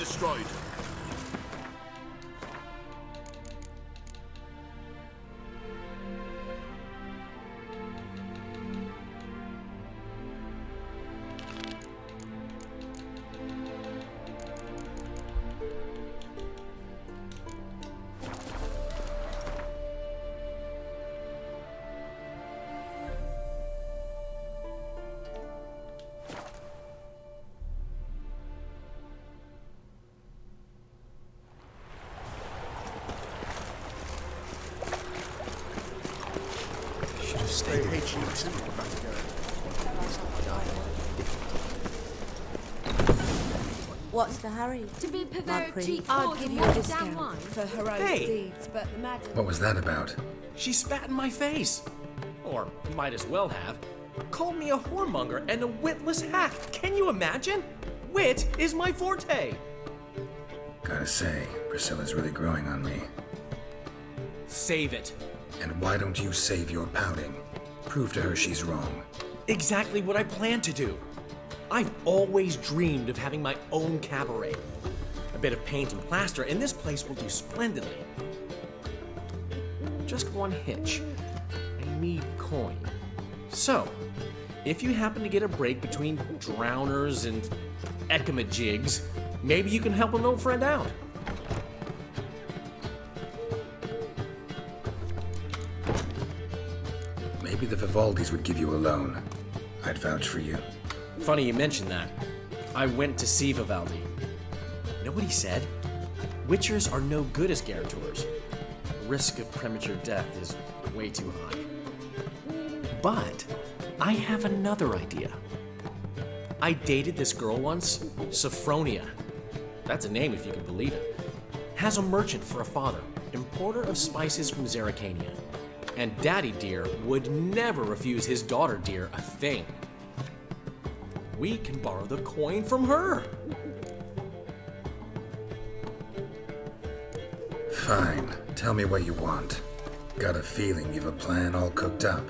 destroyed. What's the hurry? To be My pretty, cheap I'd give you a discount for heroic deeds, but the madam... What was that about? She spat in my face. Or might as well have. Called me a whoremonger and a witless hack. Can you imagine? Wit is my forte. Gotta say, Priscilla's really growing on me. Save it. And why don't you save your pouting? Prove to her she's wrong. Exactly what I plan to do. I've always dreamed of having my own cabaret. A bit of paint and plaster, and this place will do splendidly. Just one hitch. I need coin. So, if you happen to get a break between drowners and ecamajigs, maybe you can help an old friend out. Maybe the Vivaldis would give you a loan. I'd vouch for you. Funny you mention that. I went to see Vivaldi. You know what he said? Witchers are no good as guarantors. The risk of premature death is way too high. But I have another idea. I dated this girl once, Sophronia. That's a name if you can believe it. Has a merchant for a father, importer of spices from Zerrikania. And Daddy Dear would never refuse his daughter Dear a thing. We can borrow the coin from her. Fine. Tell me what you want. Got a feeling you've a plan all cooked up.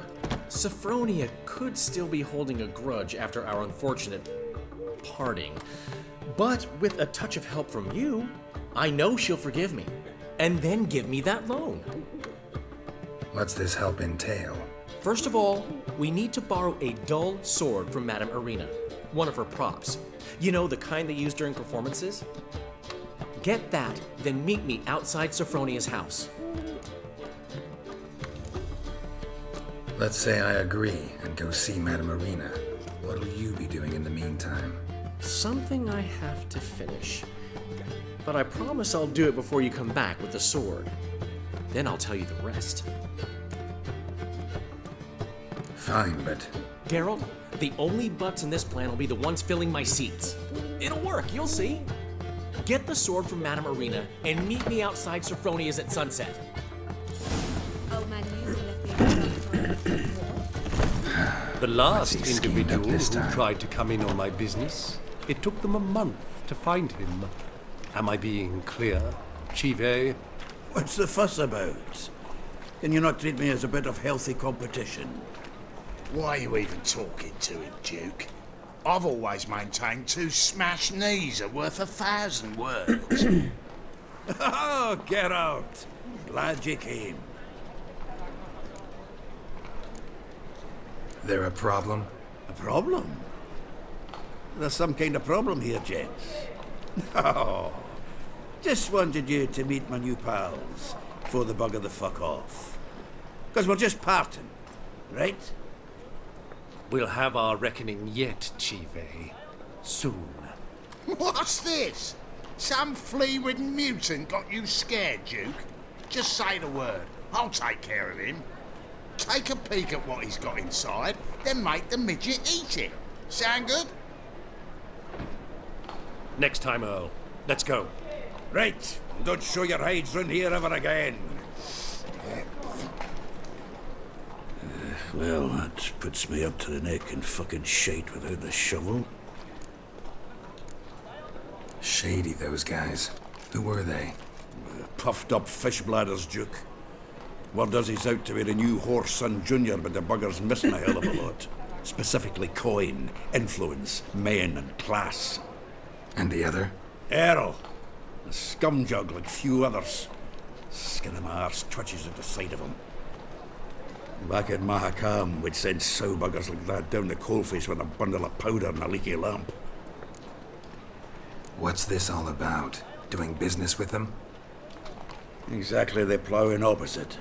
Sophronia could still be holding a grudge after our unfortunate parting. But with a touch of help from you, I know she'll forgive me. And then give me that loan. What's this help entail? First of all, we need to borrow a dull sword from Madame Irina. One of her props. You know, the kind they use during performances? Get that, then meet me outside Sophronia's house. Let's say I agree and go see Madame Irina. What'll you be doing in the meantime? Something I have to finish. But I promise I'll do it before you come back with the sword. Then I'll tell you the rest. Fine, but... Geralt, the only butts in this plan will be the ones filling my seats. It'll work, you'll see. Get the sword from Madame Irina and meet me outside Sophronia's at sunset. Old man, you left me. The last What's he schemed up individual this who time? tried to come in on my business, it took them a month to find him. Am I being clear, Chive? What's the fuss about? Can you not treat me as a bit of healthy competition? Why are you even talking to him, Duke? I've always maintained 2 smashed knees are worth 1,000 words. Oh, Geralt! Glad you came. There a problem? A problem? There's some kind of problem here, gents. No. Just wanted you to meet my new pals before they bugger the fuck off. Because we're just parting, right? We'll have our reckoning yet, Chive. Soon. What's this? Some flea-ridden mutant got you scared, Duke? Just say the word. I'll take care of him. Take a peek at what he's got inside, then make the midget eat it. Sound good? Next time, Earl. Let's go. Right. Don't show your hides round here ever again. Well, that puts me up to the neck in fucking shite without the shovel. Shady, those guys. Who were they? Puffed up fish bladders, Duke. Word does he's out to be the new horse son junior, but the bugger's missing a hell of a lot. Specifically coin, influence, men, and class. And the other? Errol. A scumjug like few others. Skin of my arse twitches at the sight of him. Back at Mahakam, we'd send sow buggers like that down the coalface with a bundle of powder and a leaky lamp. What's this all about? Doing business with them? Exactly the ploughing opposite.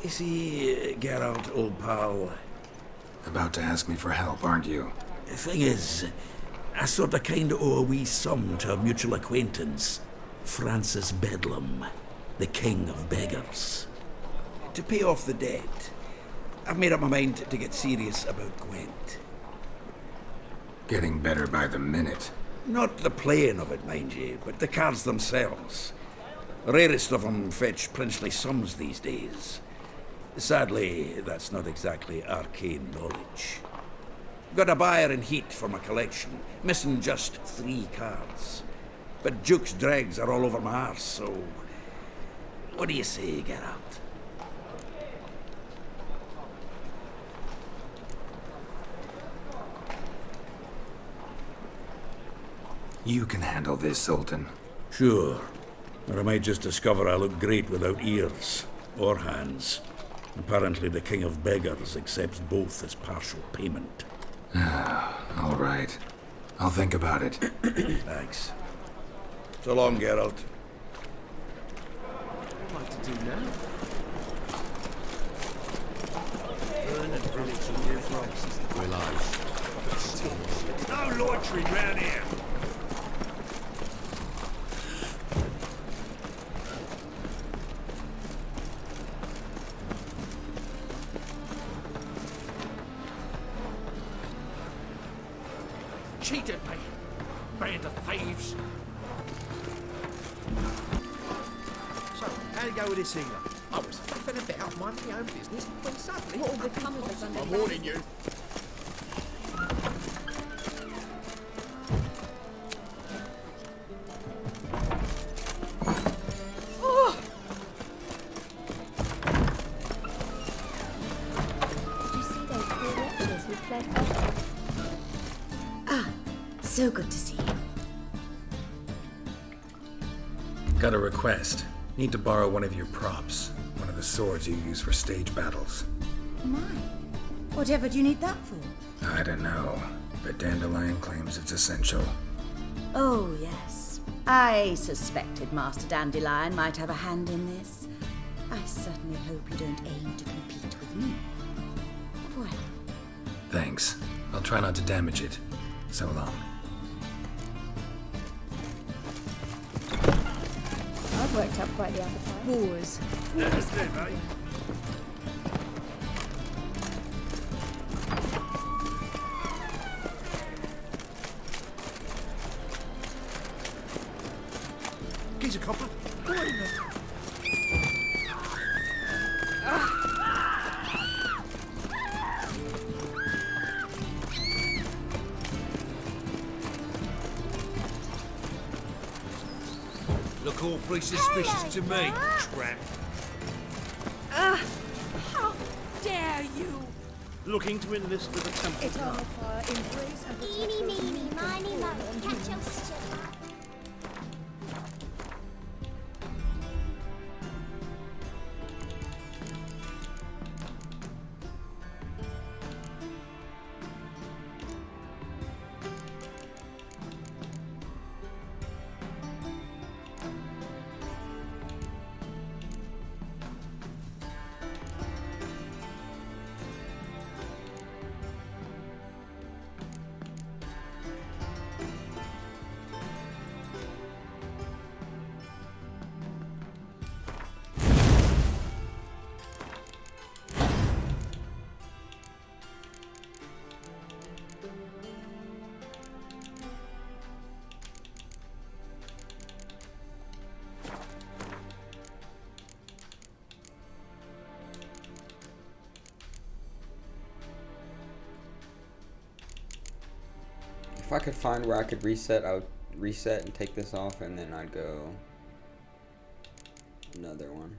You see, Geralt, old pal, About to ask me for help, aren't you? the thing is, I sort of kind of owe a wee sum to a mutual acquaintance, Francis Bedlam, the king of beggars. To pay off the debt, I've made up my mind to get serious about Gwent. Getting better by the minute. Not the playing of it, mind you, but the cards themselves. The rarest of them fetch princely sums these days. Sadly, that's not exactly arcane knowledge. Got a buyer in heat for my collection, missing just 3 cards. But Duke's dregs are all over my arse, so... What do you say, Geralt? You can handle this, Sultan. Sure. Or I might just discover I look great without ears. Or hands. Apparently the king of beggars accepts both as partial payment. All right. I'll think about it. Thanks. So long, Geralt. What to do now? No loitering round here. Cheated me, band of thieves. So, how'd it go with this healer? I was faffing about, minding my own business, when suddenly... What will become of us under I'm warning you. Did you see those poor wretches who fled home? So good to see you. Got a request. Need to borrow one of your props. One of the swords you use for stage battles. My, whatever do you need that for? I don't know, but Dandelion claims it's essential. Oh, yes. I suspected Master Dandelion might have a hand in this. I certainly hope you don't aim to compete with me. Voilà. Thanks. I'll try not to damage it. So long. I've worked up quite the appetite. Wars. Geezer copper. Look awfully suspicious to me, tramp. How dare you! Looking to enlist with the temple. It on the fire, embrace and protect Eeny, those meeny, meek miny, and moe, fallen catch humans. your stick. If I could find where I could reset, I would reset and take this off, and then I'd go another one.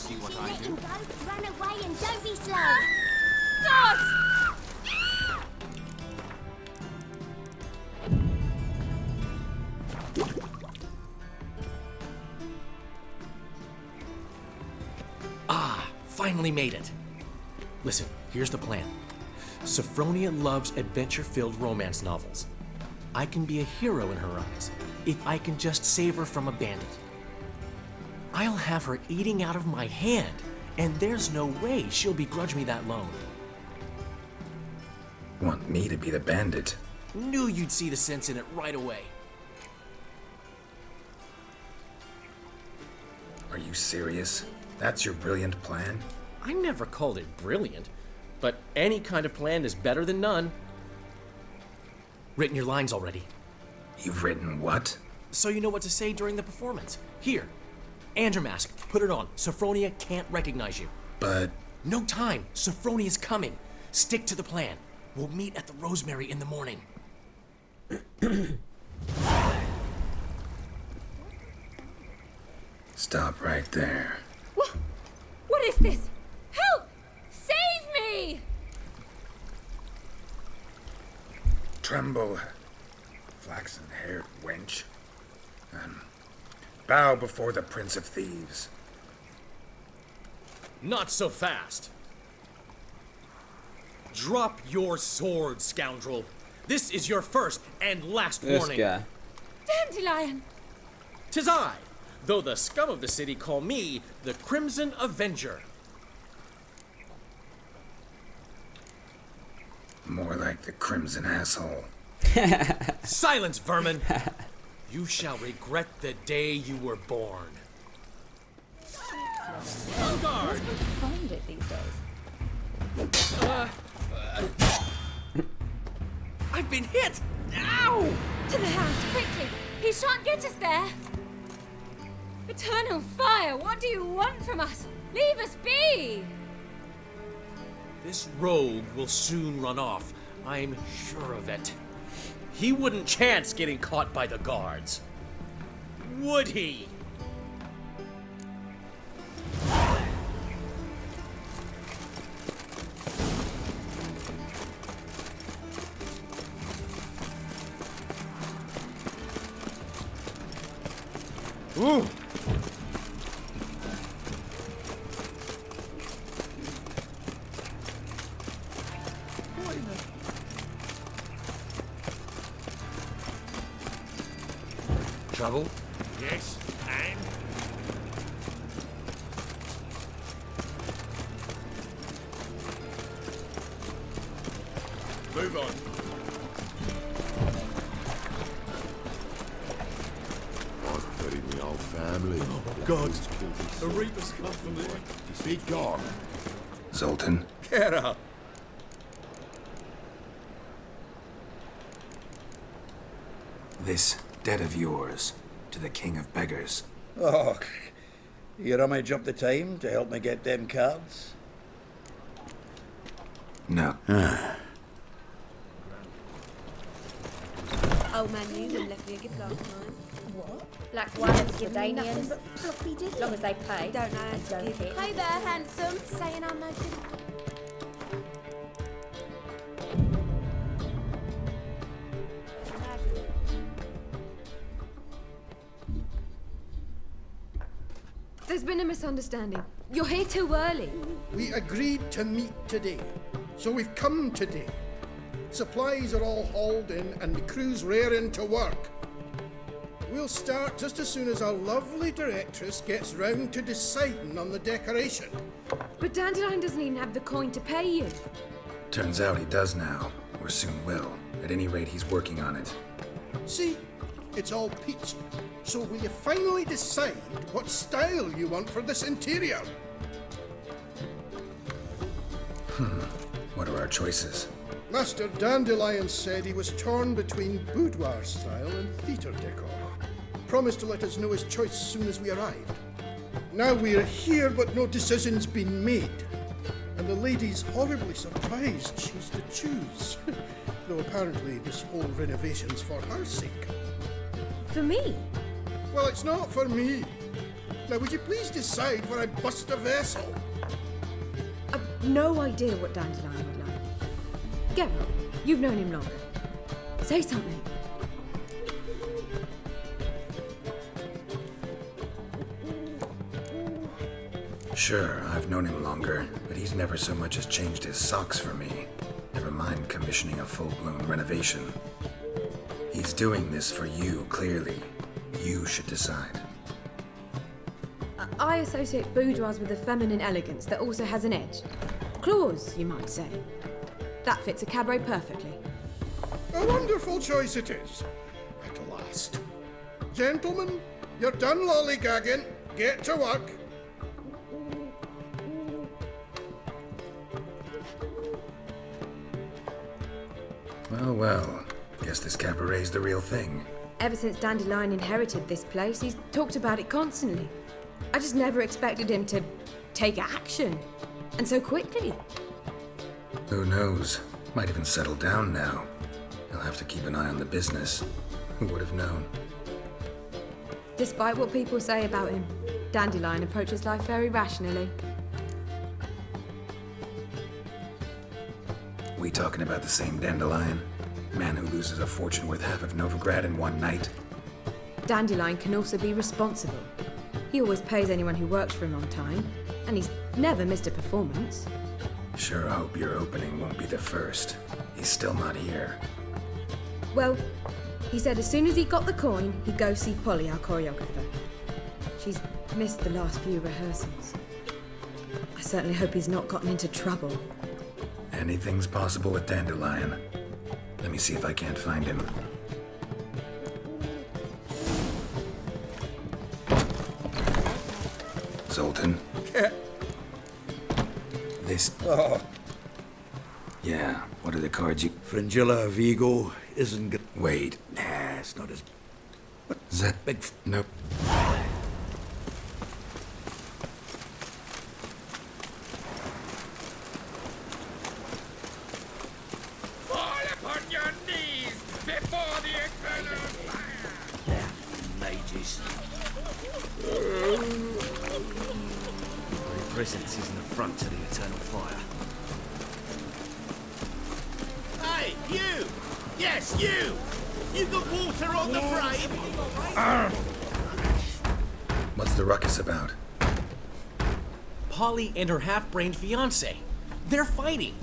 see what I Let do. him go, run away and don't be slow. God! Finally made it. Listen, here's the plan. Sophronia loves adventure-filled romance novels. I can be a hero in her eyes if I can just save her from a bandit. I'll have her eating out of my hand, and there's no way she'll begrudge me that loan. Want me to be the bandit? Knew you'd see the sense in it right away. Are you serious? That's your brilliant plan? I never called it brilliant, but any kind of plan is better than none. Written your lines already. You've written what? So you know what to say during the performance. Here, and your mask. Put it on. Sophronia can't recognize you. But... No time. Sophronia's coming. Stick to the plan. We'll meet at the Rosemary in the morning. Stop right there. What is this? Help! Save me! Tremble, flaxen-haired wench. Bow before the Prince of Thieves. Not so fast. Drop your sword, scoundrel. This is your first and last warning. This guy. Dandelion! 'Tis I, though the scum of the city call me the Crimson Avenger. More like the Crimson Asshole. Silence, vermin! You shall regret the day you were born. On guard! Find it these days. I've been hit! Ow! To the house, quickly! He shan't get us there! Eternal fire, what do you want from us? Leave us be! This rogue will soon run off. I'm sure of it. He wouldn't chance getting caught by the guards. Would he? Ooh! Trouble? Yes, and? Move on. I've buried my old family. Oh, God. The Reapers come from there. Speak gone. Zoltan? Geralt! This debt of yours to the King of Beggars. Oh, you rummage up the time to help me get them cards? No. Old man knew them left me a gift last time. What? Black wines for Danians. Floppy did As long as they pay. Don't know how and to don't give hit. it. Hey there, handsome. Saying I'm no good. There's been a misunderstanding. You're here too early. We agreed to meet today, so we've come today. Supplies are all hauled in and the crew's raring to work. We'll start just as soon as our lovely directress gets round to deciding on the decoration. But Dandelion doesn't even have the coin to pay you. Turns out he does now, or soon will. At any rate, he's working on it. See, it's all peachy. So will you finally decide what style you want for this interior? What are our choices? Master Dandelion said he was torn between boudoir style and theatre decor. Promised to let us know his choice as soon as we arrived. Now we're here, but no decision's been made. And the lady's horribly surprised she's to choose. Though apparently this whole renovation's for her sake. For me? Well, it's not for me. Now, would you please decide where I bust a vessel? I've no idea what Dandelion would like. Geralt, you've known him longer. Say something. Sure, I've known him longer, but he's never so much as changed his socks for me. Never mind commissioning a full-blown renovation. He's doing this for you, clearly. You should decide. I associate boudoirs with a feminine elegance that also has an edge. Claws, you might say. That fits a cabaret perfectly. A wonderful choice it is. At last. Gentlemen, you're done lollygagging. Get to work. Well, well. Guess this cabaret's the real thing. Ever since Dandelion inherited this place, he's talked about it constantly. I just never expected him to take action. And so quickly. Who knows? Might even settle down now. He'll have to keep an eye on the business. Who would have known? Despite what people say about him, Dandelion approaches life very rationally. We talking about the same Dandelion? Man who loses a fortune worth half of Novigrad in one night? Dandelion can also be responsible. He always pays anyone who works for him on time, and he's never missed a performance. Sure hope your opening won't be the first. He's still not here. Well, he said as soon as he got the coin, he'd go see Polly, our choreographer. She's missed the last few rehearsals. I certainly hope he's not gotten into trouble. Anything's possible with Dandelion. Let me see if I can't find him. Zoltan? This... Oh. Yeah, what are the cards you... Fringilla of Ego isn't good. Wait. Nah, it's not as... Is that... Big... Nope. Fall upon your knees before the eternal fire! Mages. Your presence is an affront to the eternal fire. Hey, you! Yes, you! You got water on the brave? What's the ruckus about? Polly and her half-brained fiancé. They're fighting.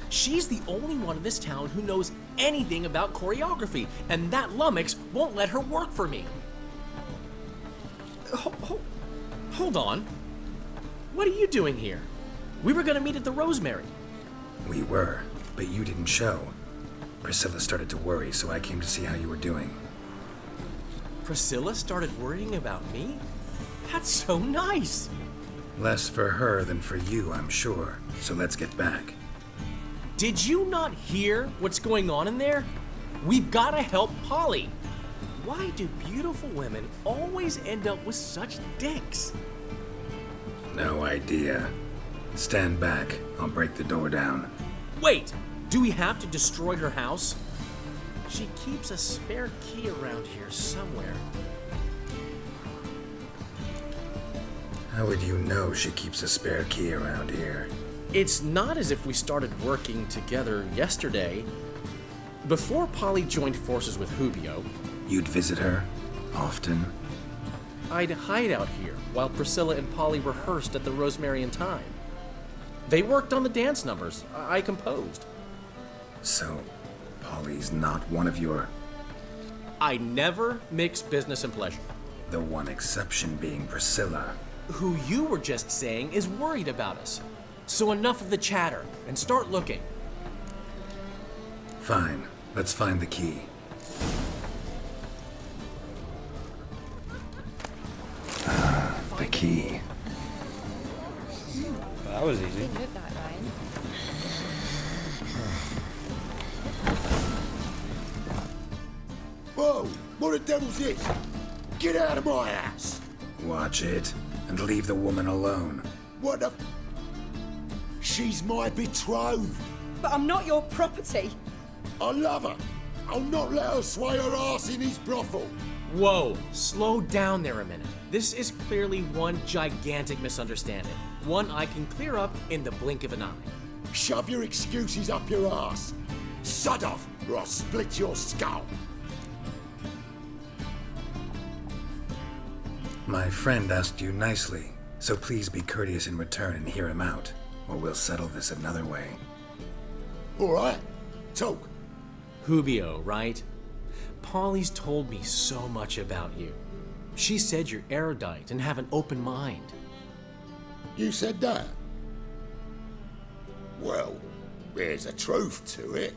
She's the only one in this town who knows anything about choreography, and that lummox won't let her work for me. Hold on. What are you doing here? We were gonna meet at the Rosemary. We were, but you didn't show. Priscilla started to worry, so I came to see how you were doing. Priscilla started worrying about me? That's so nice. Less for her than for you, I'm sure. So let's get back. Did you not hear what's going on in there? We've gotta help Polly. Why do beautiful women always end up with such dicks? No idea. Stand back. I'll break the door down. Wait! Do we have to destroy her house? She keeps a spare key around here somewhere. How would you know she keeps a spare key around here? It's not as if we started working together yesterday. Before Polly joined forces with Hubio, You'd visit her? Often? I'd hide out here while Priscilla and Polly rehearsed at the Rosemary and Thyme. They worked on the dance numbers. I composed. So, Polly's not one of your... I never mix business and pleasure. The one exception being Priscilla. Who you were just saying is worried about us. So enough of the chatter, and start looking. Fine. Let's find the key. The key. That was easy. Didn't look that, Ryan. Whoa! What the devil's this? Get out of my house! Watch it, and leave the woman alone. What the... She's my betrothed. But I'm not your property. I love her. I'll not let her sway her ass in his brothel. Whoa, slow down there a minute. This is clearly one gigantic misunderstanding. One I can clear up in the blink of an eye. Shove your excuses up your ass. Sod off, or I'll split your skull. My friend asked you nicely, so please be courteous in return and hear him out, or we'll settle this another way. All right, talk. Hubio, right? Polly's told me so much about you. She said you're erudite and have an open mind. You said that? Well, there's a truth to it.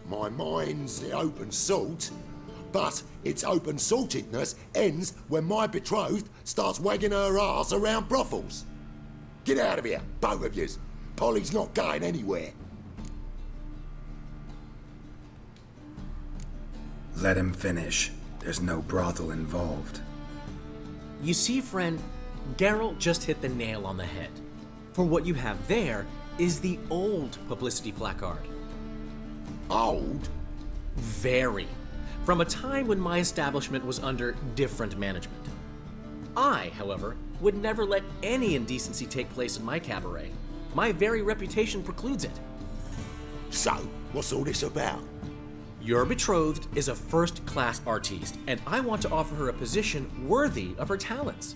My mind's the open salt, but its open saltedness ends when my betrothed starts wagging her ass around brothels. Get out of here, both of yous. Polly's not going anywhere. Let him finish. There's no brothel involved. You see, friend, Geralt just hit the nail on the head. For what you have there is the old publicity placard. Old? Very. From a time when my establishment was under different management. I, however, would never let any indecency take place in my cabaret. My very reputation precludes it. So, what's all this about? Your betrothed is a first-class artiste, and I want to offer her a position worthy of her talents.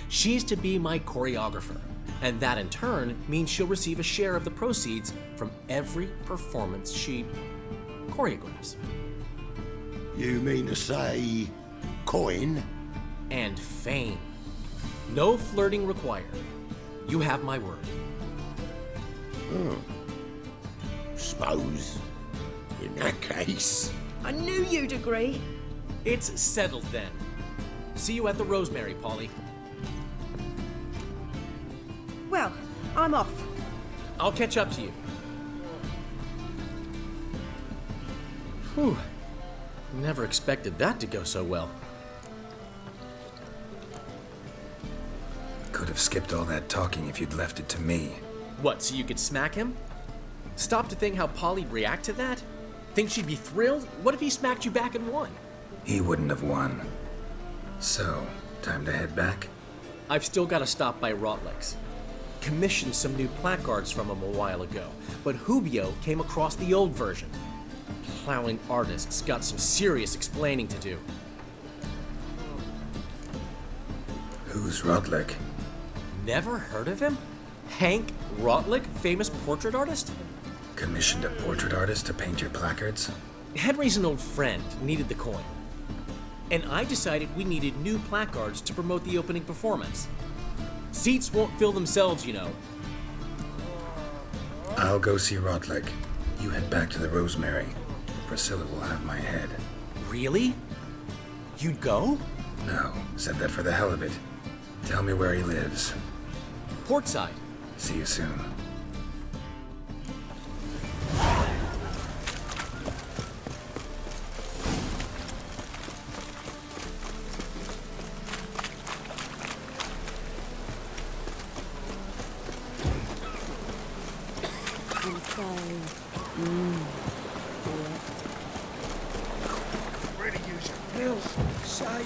She's to be my choreographer, and that in turn means she'll receive a share of the proceeds from every performance she choreographs. You mean to say coin? And fame. No flirting required. You have my word. Suppose, in that case... I knew you'd agree. It's settled then. See you at the Rosemary, Polly. Well, I'm off. I'll catch up to you. Whew. Never expected that to go so well. Could have skipped all that talking if you'd left it to me. What, so you could smack him? Stop to think how Polly'd react to that? Think she'd be thrilled? What if he smacked you back and won? He wouldn't have won. So, time to head back? I've still got to stop by Rotlick's. Commissioned some new placards from him a while ago, but Hubio came across the old version. Plowing artists got some serious explaining to do. Who's Rotlick? Never heard of him? Hank Rotlick, famous portrait artist? Commissioned a portrait artist to paint your placards? Henry's an old friend, needed the coin. And I decided we needed new placards to promote the opening performance. Seats won't fill themselves, you know. I'll go see Rotlick. You head back to the Rosemary. Priscilla will have my head. Really? You'd go? No, said that for the hell of it. Tell me where he lives. Portside. See you soon. Really use your pills. Save me.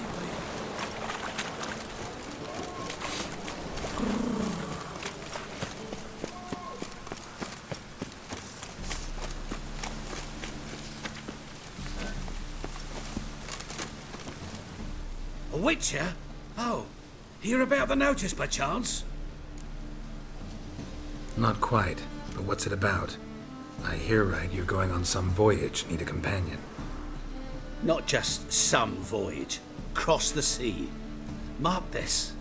A witcher? Oh, hear about the notice by chance? Not quite, but what's it about? I hear right you're going on some voyage, need a companion. Not just some voyage. Cross the sea. Mark this.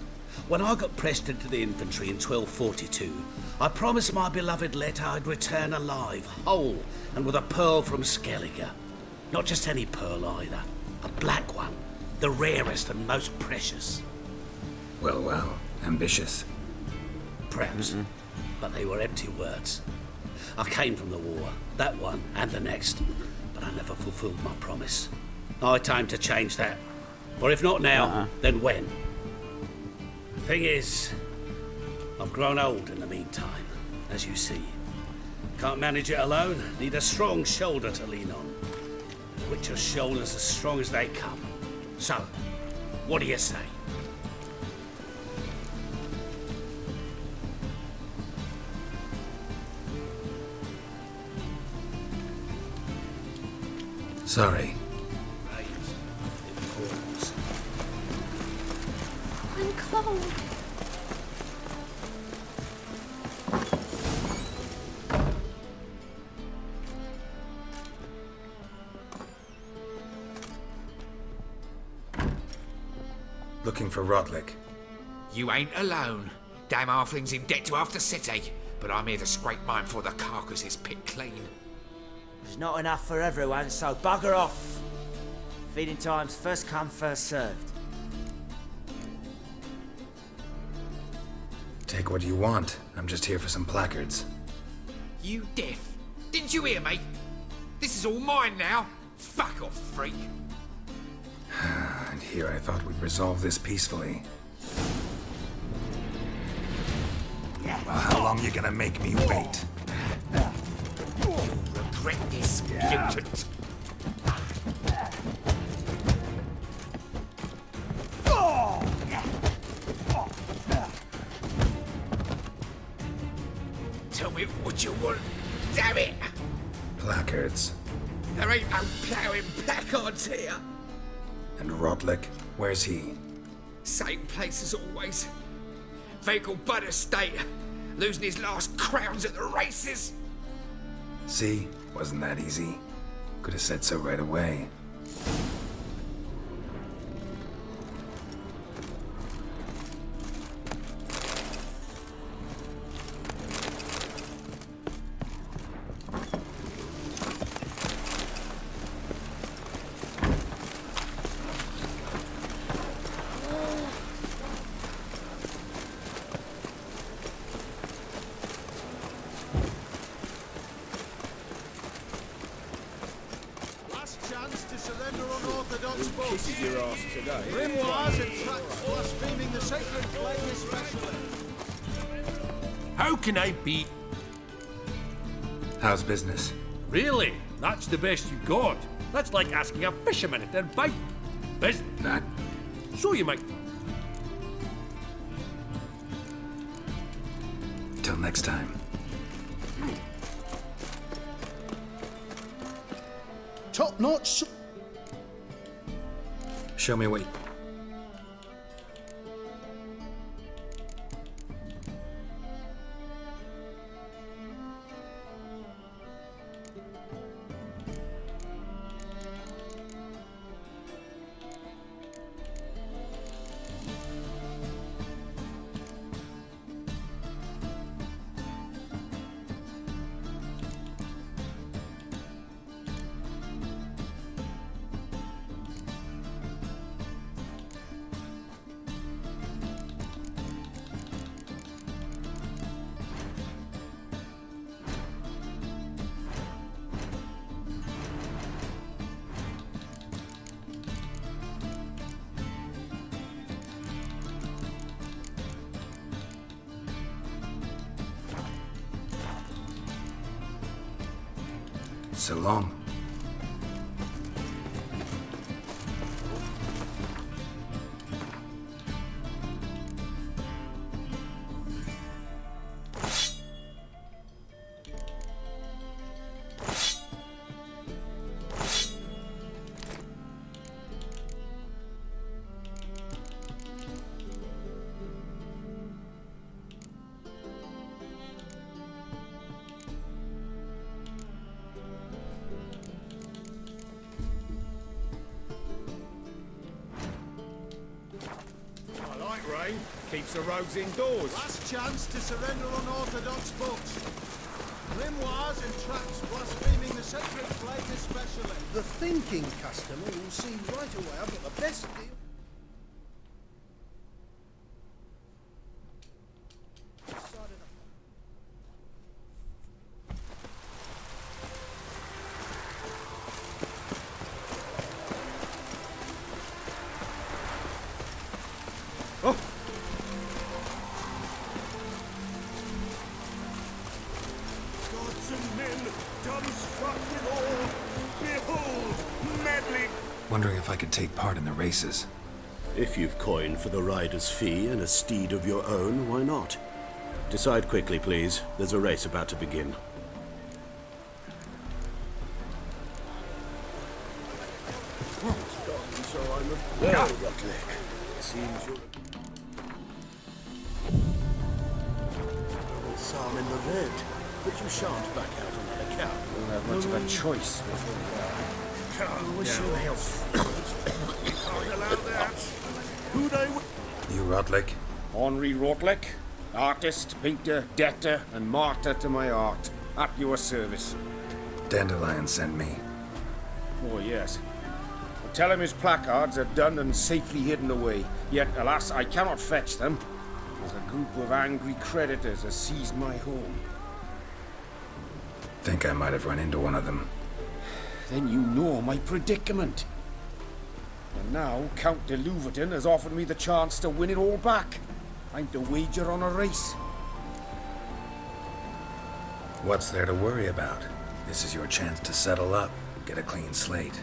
When I got pressed into the infantry in 1242, I promised my beloved Let I'd return alive, whole, and with a pearl from Skellige. Not just any pearl either. A black one. The rarest and most precious. Well, well, ambitious. Perhaps. But they were empty words. I came from the war, that one and the next, but I never fulfilled my promise. High time to change that. For if not now, then when? Thing is, I've grown old in the meantime, as you see. Can't manage it alone, need a strong shoulder to lean on. Witcher's shoulders as strong as they come. So, what do you say? Sorry. I'm cold. Looking for Rodlick. You ain't alone. Damn halfling's in debt to half the city, but I'm here to scrape mine before the carcass is picked clean. There's not enough for everyone, so bugger off. Feeding time's first come, first served. Take what you want. I'm just here for some placards. You deaf? Didn't you hear me? This is all mine now. Fuck off, freak. And here I thought we'd resolve this peacefully. Well, how long you gonna make me wait? Regret this, mutant. Tell me what you want, damn it! Placards. There ain't no ploughing placards here. And Rodlick, where's he? Same place as always. Vehicle Bud Estate, losing his last crowns at the races. See? Wasn't that easy? Could have said so right away. Kisses your ass today. Grimoires and tracts blaspheming the sacred flame especially. How can I be? How's business? Really? That's the best you got? That's like asking a fisherman if they're bite. Business? That. So you might. Till next time. Top notch. Show me what. So long. Keeps the rogues indoors. Last chance to surrender unorthodox books. Grimoires and tracts blaspheming the sacred flame especially. The thinking customer will see right away I've got the best deal. Wondering if I could take part in the races. If you've coin for the rider's fee and a steed of your own, why not? Decide quickly, please. There's a race about to begin. Well, Rutlick, it seems you're a psalm in the red, but you shan't back out on that account. Don't have much of a choice with Can't wish you health. Can't allow that. Who they You Rotlick? Henri Rotlick, artist, painter, debtor, and martyr to my art. At your service. Dandelion sent me. Oh, yes. Tell him his placards are done and safely hidden away. Yet, alas, I cannot fetch them, as a group of angry creditors has seized my home. Think I might have run into one of them. Then you know my predicament. And now, Count de Louverton has offered me the chance to win it all back. I'm to wager on a race. What's there to worry about? This is your chance to settle up, get a clean slate.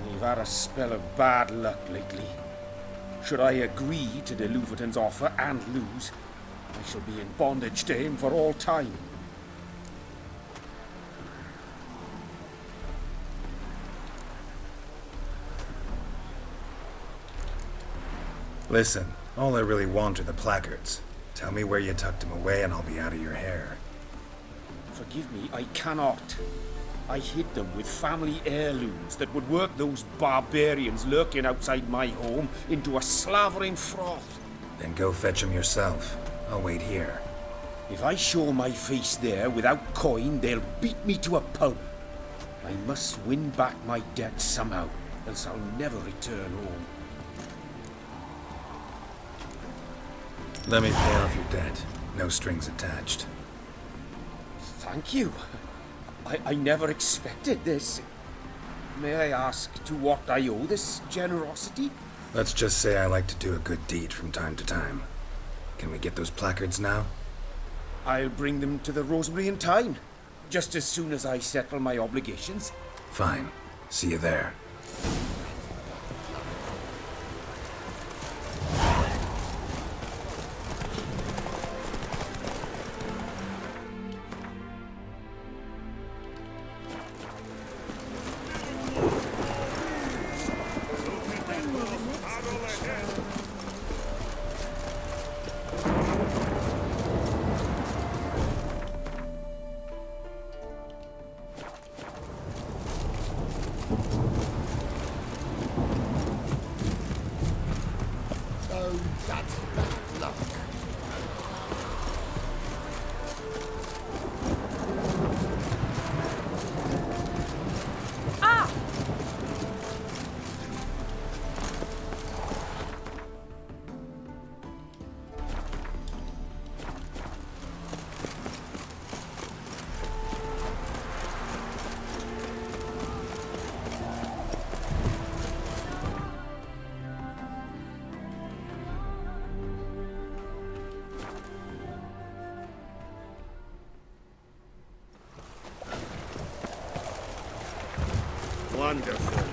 We've had a spell of bad luck lately. Should I agree to de Louverton's offer and lose, I shall be in bondage to him for all time. Listen, all I really want are the placards. Tell me where you tucked them away and I'll be out of your hair. Forgive me, I cannot. I hid them with family heirlooms that would work those barbarians lurking outside my home into a slavering froth. Then go fetch them yourself. I'll wait here. If I show my face there without coin, they'll beat me to a pulp. I must win back my debt somehow, else I'll never return home. Let me pay off your debt. No strings attached. Thank you. I never expected this. May I ask to what I owe this generosity? Let's just say I like to do a good deed from time to time. Can we get those placards now? I'll bring them to the Rosemary in time, just as soon as I settle my obligations. Fine. See you there. Wonderful.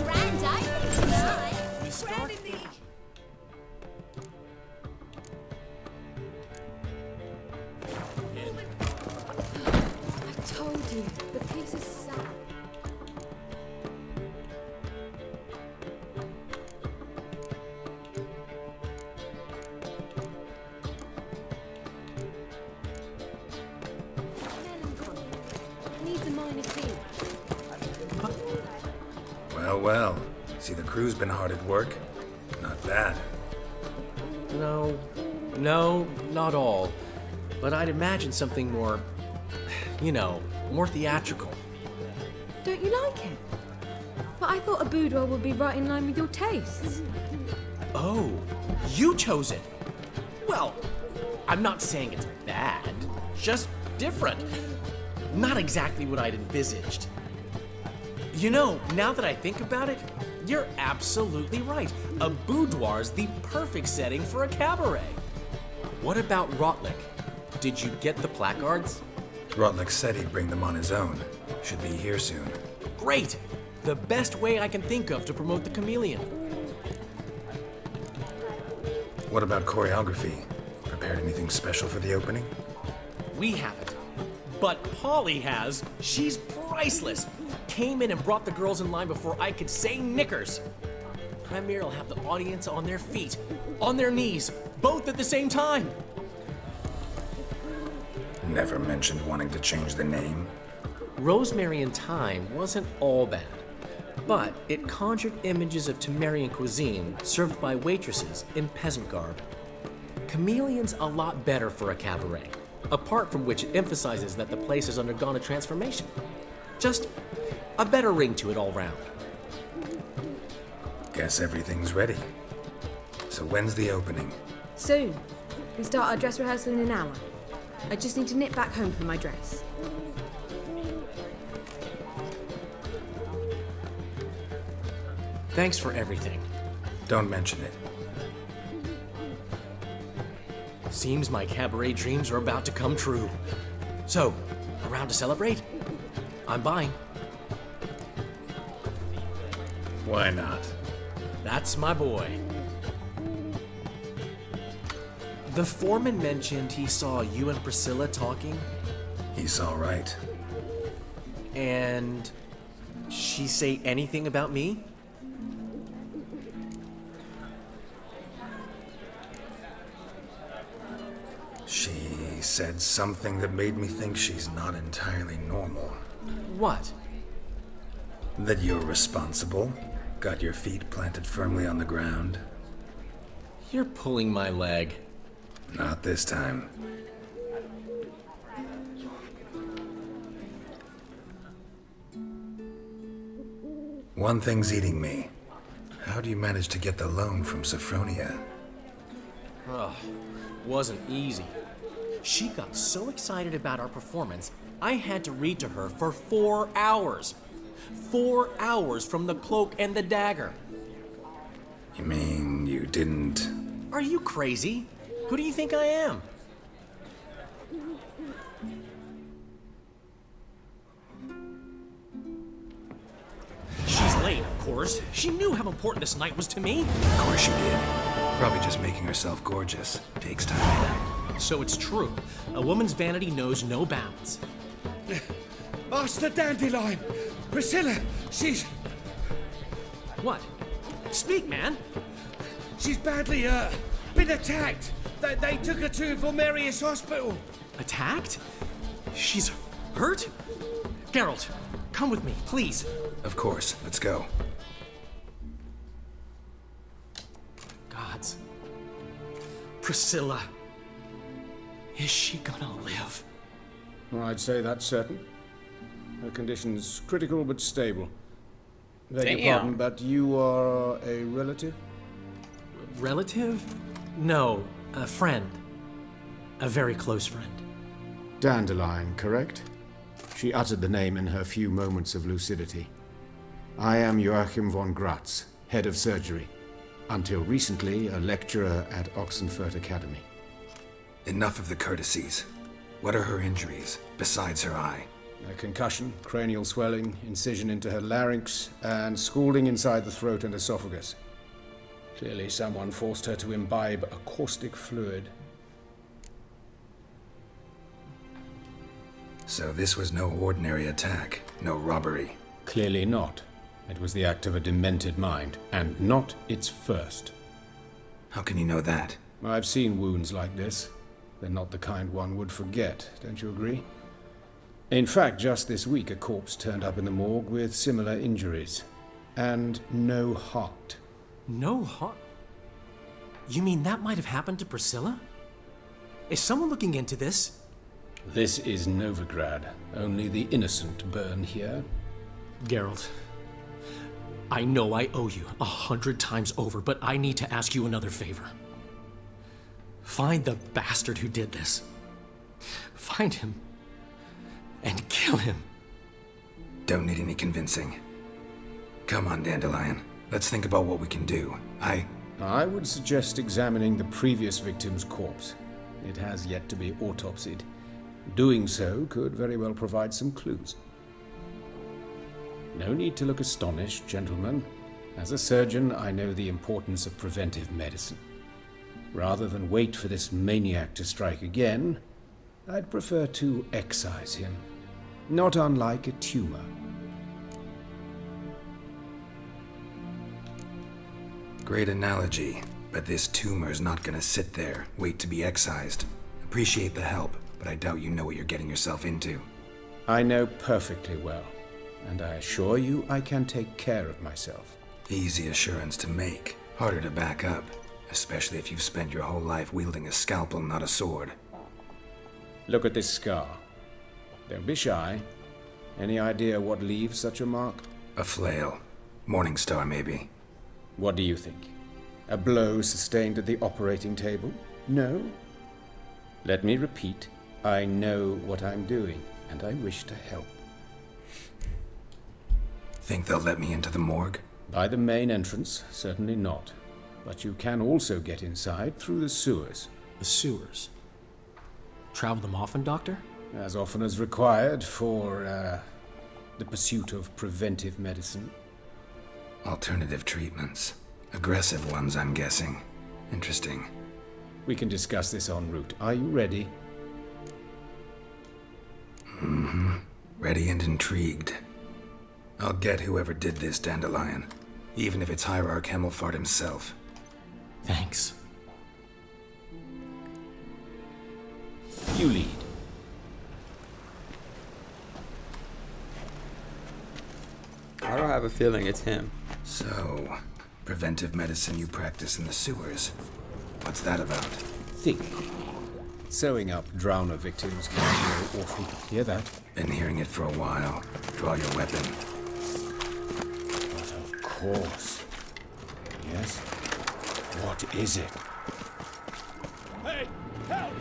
Grand opening tonight. We start I told you, the piece is sad. Needs a minor key. Well, well. See, the crew's been hard at work. Not bad. No, not all. But I'd imagine something more, more theatrical. Don't you like it? But I thought a boudoir would be right in line with your tastes. Oh, you chose it. Well, I'm not saying it's bad, just different. Not exactly what I'd envisaged. Now that I think about it, you're absolutely right. A boudoir's the perfect setting for a cabaret. What about Rotlick? Did you get the placards? Rotlick said he'd bring them on his own. Should be here soon. Great! The best way I can think of to promote the chameleon. What about choreography? Prepared anything special for the opening? We have it. But Polly has. She's priceless. Came in and brought the girls in line before I could say knickers. Premier will have the audience on their feet, on their knees, both at the same time. Never mentioned wanting to change the name. Rosemary and Thyme wasn't all bad, but it conjured images of Temerian cuisine served by waitresses in peasant garb. Chameleon's a lot better for a cabaret, apart from which it emphasizes that the place has undergone a transformation. Just a better ring to it all round. Guess everything's ready. So when's the opening? Soon. We start our dress rehearsal in an hour. I just need to nip back home for my dress. Thanks for everything. Don't mention it. Seems my cabaret dreams are about to come true. So, around to celebrate? I'm buying. Why not? That's my boy. The foreman mentioned he saw you and Priscilla talking. He's all right. And she say anything about me? She said something that made me think she's not entirely normal. What? That you're responsible, got your feet planted firmly on the ground. You're pulling my leg. Not this time. One thing's eating me. How do you manage to get the loan from Sophronia? Oh, wasn't easy. She got so excited about our performance, I had to read to her for 4 hours. 4 hours from the Cloak and the Dagger. You mean you didn't... Are you crazy? Who do you think I am? She's late, of course. She knew how important this night was to me. Of course she did. Probably just making herself gorgeous. Takes time. So it's true. A woman's vanity knows no bounds. Ask the dandelion! Priscilla, she's... What? Speak, man! She's badly hurt. Been attacked. They took her to Vulmerius Hospital. Attacked? She's hurt? Geralt, come with me, please. Of course. Let's go. Gods. Priscilla. Is she gonna live? Well, I'd say that's certain. Her condition's critical but stable. Beg your pardon, but you are a relative? Relative? No, a friend. A very close friend. Dandelion, correct? She uttered the name in her few moments of lucidity. I am Joachim von Gratz, head of surgery. Until recently, a lecturer at Oxenfurt Academy. Enough of the courtesies. What are her injuries, besides her eye? A concussion, cranial swelling, incision into her larynx, and scalding inside the throat and esophagus. Clearly someone forced her to imbibe a caustic fluid. So this was no ordinary attack, no robbery. Clearly not. It was the act of a demented mind, and not its first. How can you know that? I've seen wounds like this. They're not the kind one would forget, don't you agree? In fact, just this week a corpse turned up in the morgue with similar injuries. And no heart. No heart? You mean that might have happened to Priscilla? Is someone looking into this? This is Novigrad. Only the innocent burn here. Geralt, I know I owe you 100 times over, but I need to ask you another favor. Find the bastard who did this. Find him and kill him. Don't need any convincing. Come on, Dandelion. Let's think about what we can do. I would suggest examining the previous victim's corpse. It has yet to be autopsied. Doing so could very well provide some clues. No need to look astonished, gentlemen. As a surgeon, I know the importance of preventive medicine. Rather than wait for this maniac to strike again, I'd prefer to excise him, not unlike a tumor. Great analogy, but this tumor's not gonna sit there, wait to be excised. Appreciate the help, but I doubt you know what you're getting yourself into. I know perfectly well, and I assure you I can take care of myself. Easy assurance to make, harder to back up, especially if you've spent your whole life wielding a scalpel, not a sword. Look at this scar. Don't be shy. Any idea what leaves such a mark? A flail. Morning Star, maybe. What do you think? A blow sustained at the operating table? No? Let me repeat. I know what I'm doing, and I wish to help. Think they'll let me into the morgue? By the main entrance, certainly not. But you can also get inside through the sewers. The sewers? Travel them often, Doctor? As often as required for, the pursuit of preventive medicine. Alternative treatments. Aggressive ones, I'm guessing. Interesting. We can discuss this en route. Are you ready? Mm-hmm. Ready and intrigued. I'll get whoever did this, Dandelion. Even if it's Hierarch Hemmelfart himself. Thanks. You lead. Why do I have a feeling it's him? So, preventive medicine you practice in the sewers. What's that about? Think. Sewing up drowner victims can be awful. Hear that? Been hearing it for a while. Draw your weapon. But of course. Yes? What is it? Hey, help!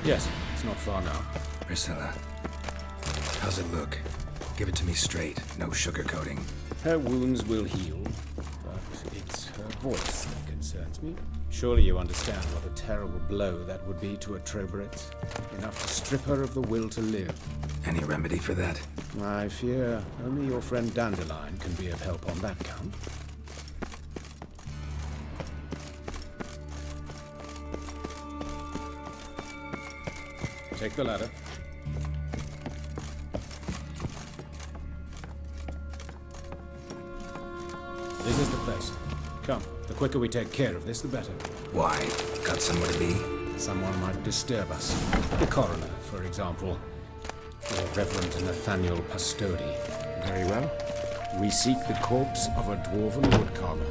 Yes, it's not far now. Priscilla, how's it look? Give it to me straight, no sugarcoating. Her wounds will heal, but it's her voice that concerns me. Surely you understand what a terrible blow that would be to a Troberet. Enough to strip her of the will to live. Any remedy for that? I fear only your friend Dandelion can be of help on that count. Take the ladder. This is the place. Come, the quicker we take care of this, the better. Why? Got somewhere to be? Someone might disturb us. The coroner, for example. Or Reverend Nathaniel Pastodi. Very well. We seek the corpse of a dwarven woodcarver.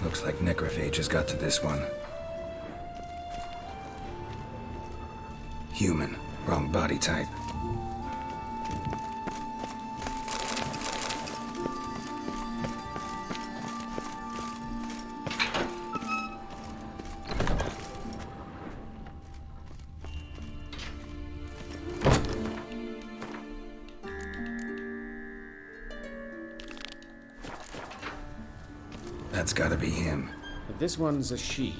Looks like necrophages got to this one. Human. Wrong body type. That's gotta be him. But this one's a she.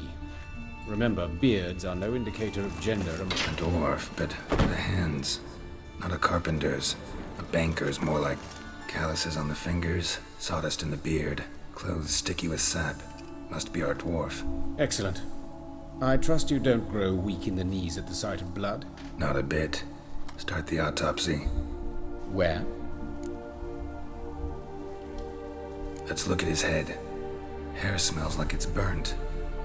Remember, beards are no indicator of gender. A dwarf, but the hands. Not a carpenter's. A banker's, more like calluses on the fingers, sawdust in the beard, clothes sticky with sap. Must be our dwarf. Excellent. I trust you don't grow weak in the knees at the sight of blood? Not a bit. Start the autopsy. Where? Let's look at his head. Hair smells like it's burnt,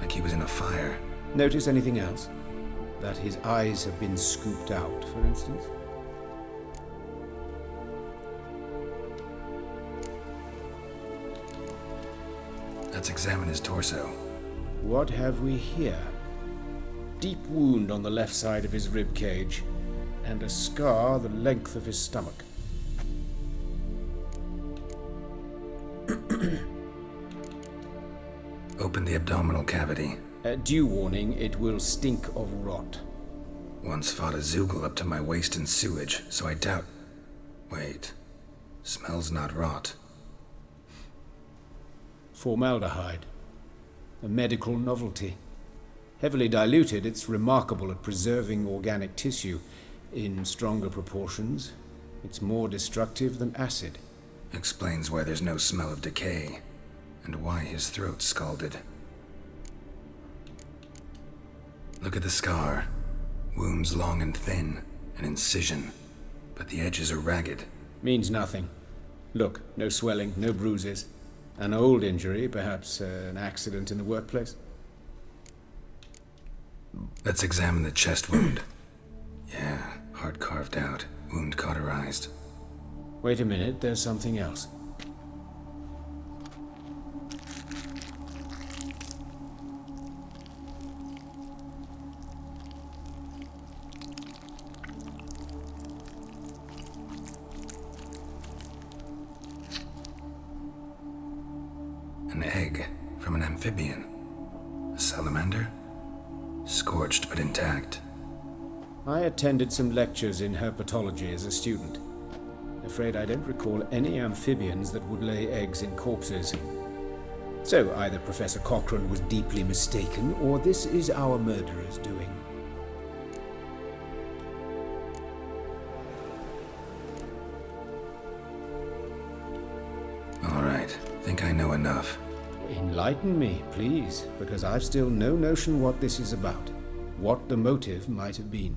like he was in a fire. Notice anything else? That his eyes have been scooped out, for instance? Let's examine his torso. What have we here? Deep wound on the left side of his rib cage, and a scar the length of his stomach. Open the abdominal cavity. Due warning, it will stink of rot. Once fought a Zoogle up to my waist in sewage, so I doubt... Wait. Smells not rot. Formaldehyde. A medical novelty. Heavily diluted, it's remarkable at preserving organic tissue. In stronger proportions, it's more destructive than acid. Explains why there's no smell of decay, and why his throat's scalded. Look at the scar. Wounds long and thin, an incision, but the edges are ragged. Means nothing. Look, no swelling, no bruises. An old injury, perhaps an accident in the workplace. Let's examine the chest wound. Yeah, heart carved out, wound cauterized. Wait a minute, there's something else. An egg from an amphibian. A salamander? Scorched but intact. I attended some lectures in herpetology as a student. Afraid I don't recall any amphibians that would lay eggs in corpses. So either Professor Cochrane was deeply mistaken, or this is our murderer's doing. All right, think I know enough. Enlighten me, please, because I've still no notion what this is about. What the motive might have been.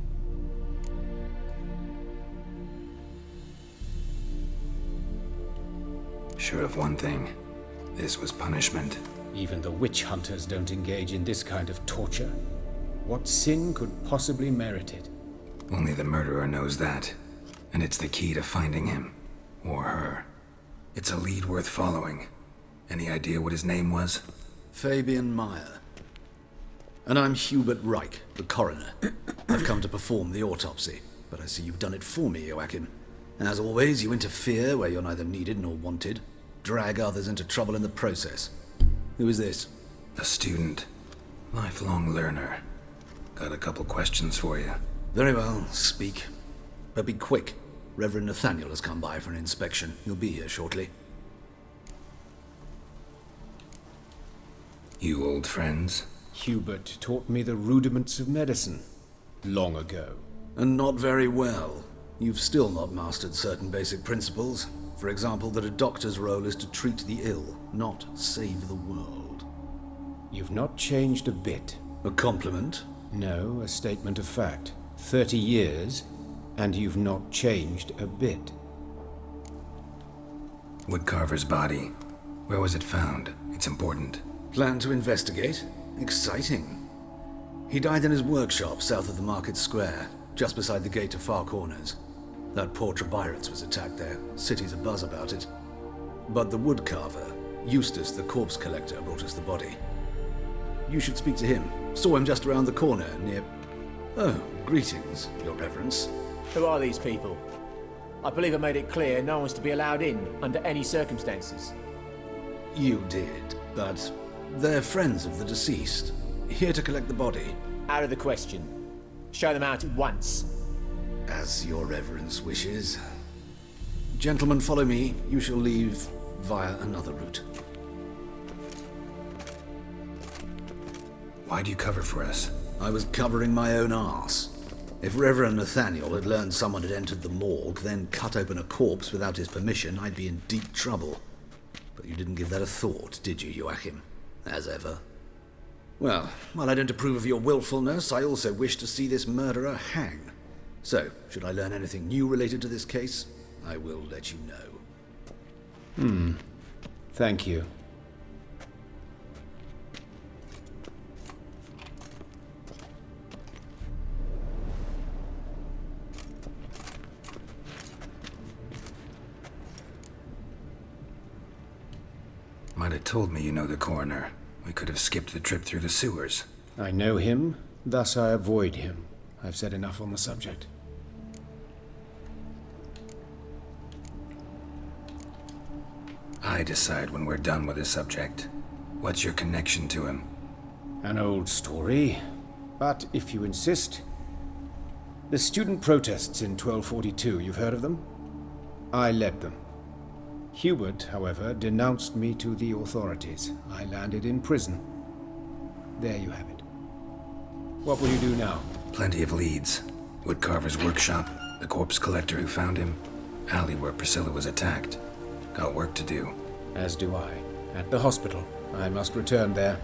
Sure of one thing. This was punishment. Even the witch hunters don't engage in this kind of torture. What sin could possibly merit it? Only the murderer knows that. And it's the key to finding him. Or her. It's a lead worth following. Any idea what his name was? Fabian Meyer. And I'm Hubert Reich, the coroner. I've come to perform the autopsy, but I see you've done it for me, Joachim. As always, you interfere where you're neither needed nor wanted. Drag others into trouble in the process. Who is this? A student. Lifelong learner. Got a couple questions for you. Very well, speak. But be quick. Reverend Nathaniel has come by for an inspection. He'll be here shortly. You old friends? Hubert taught me the rudiments of medicine. Long ago. And not very well. You've still not mastered certain basic principles. For example, that a doctor's role is to treat the ill, not save the world. You've not changed a bit. A compliment? No, a statement of fact. 30 years, and you've not changed a bit. Woodcarver's body. Where was it found? It's important. Plan to investigate? Exciting. He died in his workshop south of the market square, just beside the gate to Far Corners. That poor Trebirates was attacked there. City's abuzz about it. But the woodcarver, Eustace the corpse collector, brought us the body. You should speak to him. Saw him just around the corner near... Oh, greetings, Your Reverence. Who are these people? I believe I made it clear no one's to be allowed in under any circumstances. You did, but they're friends of the deceased. Here to collect the body. Out of the question. Show them out at once. As Your Reverence wishes. Gentlemen, follow me. You shall leave via another route. Why'd you cover for us? I was covering my own arse. If Reverend Nathaniel had learned someone had entered the morgue, then cut open a corpse without his permission, I'd be in deep trouble. But you didn't give that a thought, did you, Joachim? As ever. Well, while I don't approve of your willfulness, I also wish to see this murderer hang. So, should I learn anything new related to this case, I will let you know. Thank you. Might have told me you know the coroner. We could have skipped the trip through the sewers. I know him, thus I avoid him. I've said enough on the subject. I decide when we're done with the subject. What's your connection to him? An old story, but if you insist. The student protests in 1242, you've heard of them? I led them. Hubert, however, denounced me to the authorities. I landed in prison. There you have it. What will you do now? Plenty of leads. Woodcarver's workshop, the corpse collector who found him, alley where Priscilla was attacked. Got work to do. As do I. At the hospital. I must return there.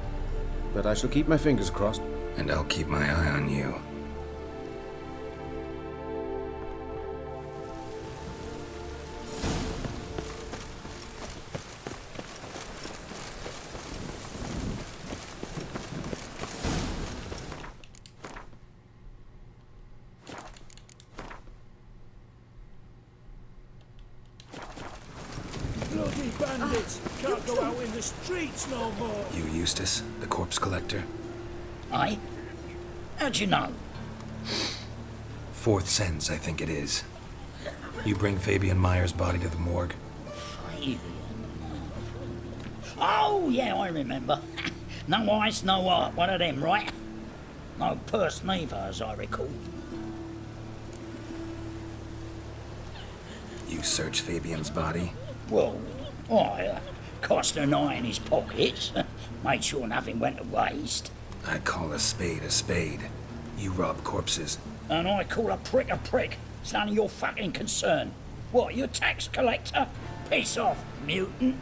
But I shall keep my fingers crossed. And I'll keep my eye on you. Bloody bandits! Can't go out in the streets no more! You Eustace, the corpse collector? Aye? How'd you know? Fourth sense, I think it is. You bring Fabian Meyer's body to the morgue. Fabian? Oh, yeah, I remember. No ice, no art, one of them, right? No purse neither, as I recall. You search Fabian's body? Well, I cast an eye in his pockets, made sure nothing went to waste. I call a spade. You rob corpses. And I call a prick. It's none of your fucking concern. What, you tax collector? Piss off, mutant.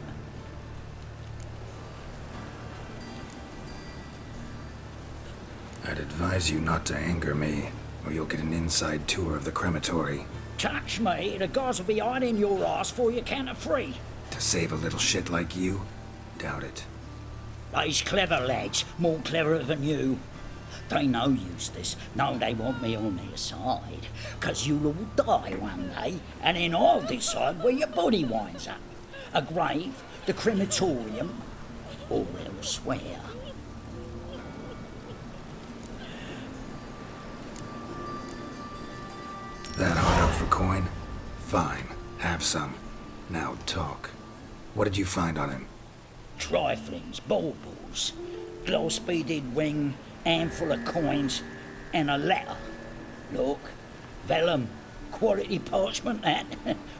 I'd advise you not to anger me, or you'll get an inside tour of the crematory. Touch me, the guys will be hiding your ass for you count of 3. To save a little shit like you? Doubt it. They's clever lads, more cleverer than you. They know Eustace, know they want me on their side, 'cause you'll all die one day, and then I'll decide where your body winds up. A grave, the crematorium, or elsewhere. That hard up for coin? Fine, have some. Now talk. What did you find on him? Triflings, baubles, gloss-beaded ring, handful of coins, and a letter. Look, vellum, quality parchment that.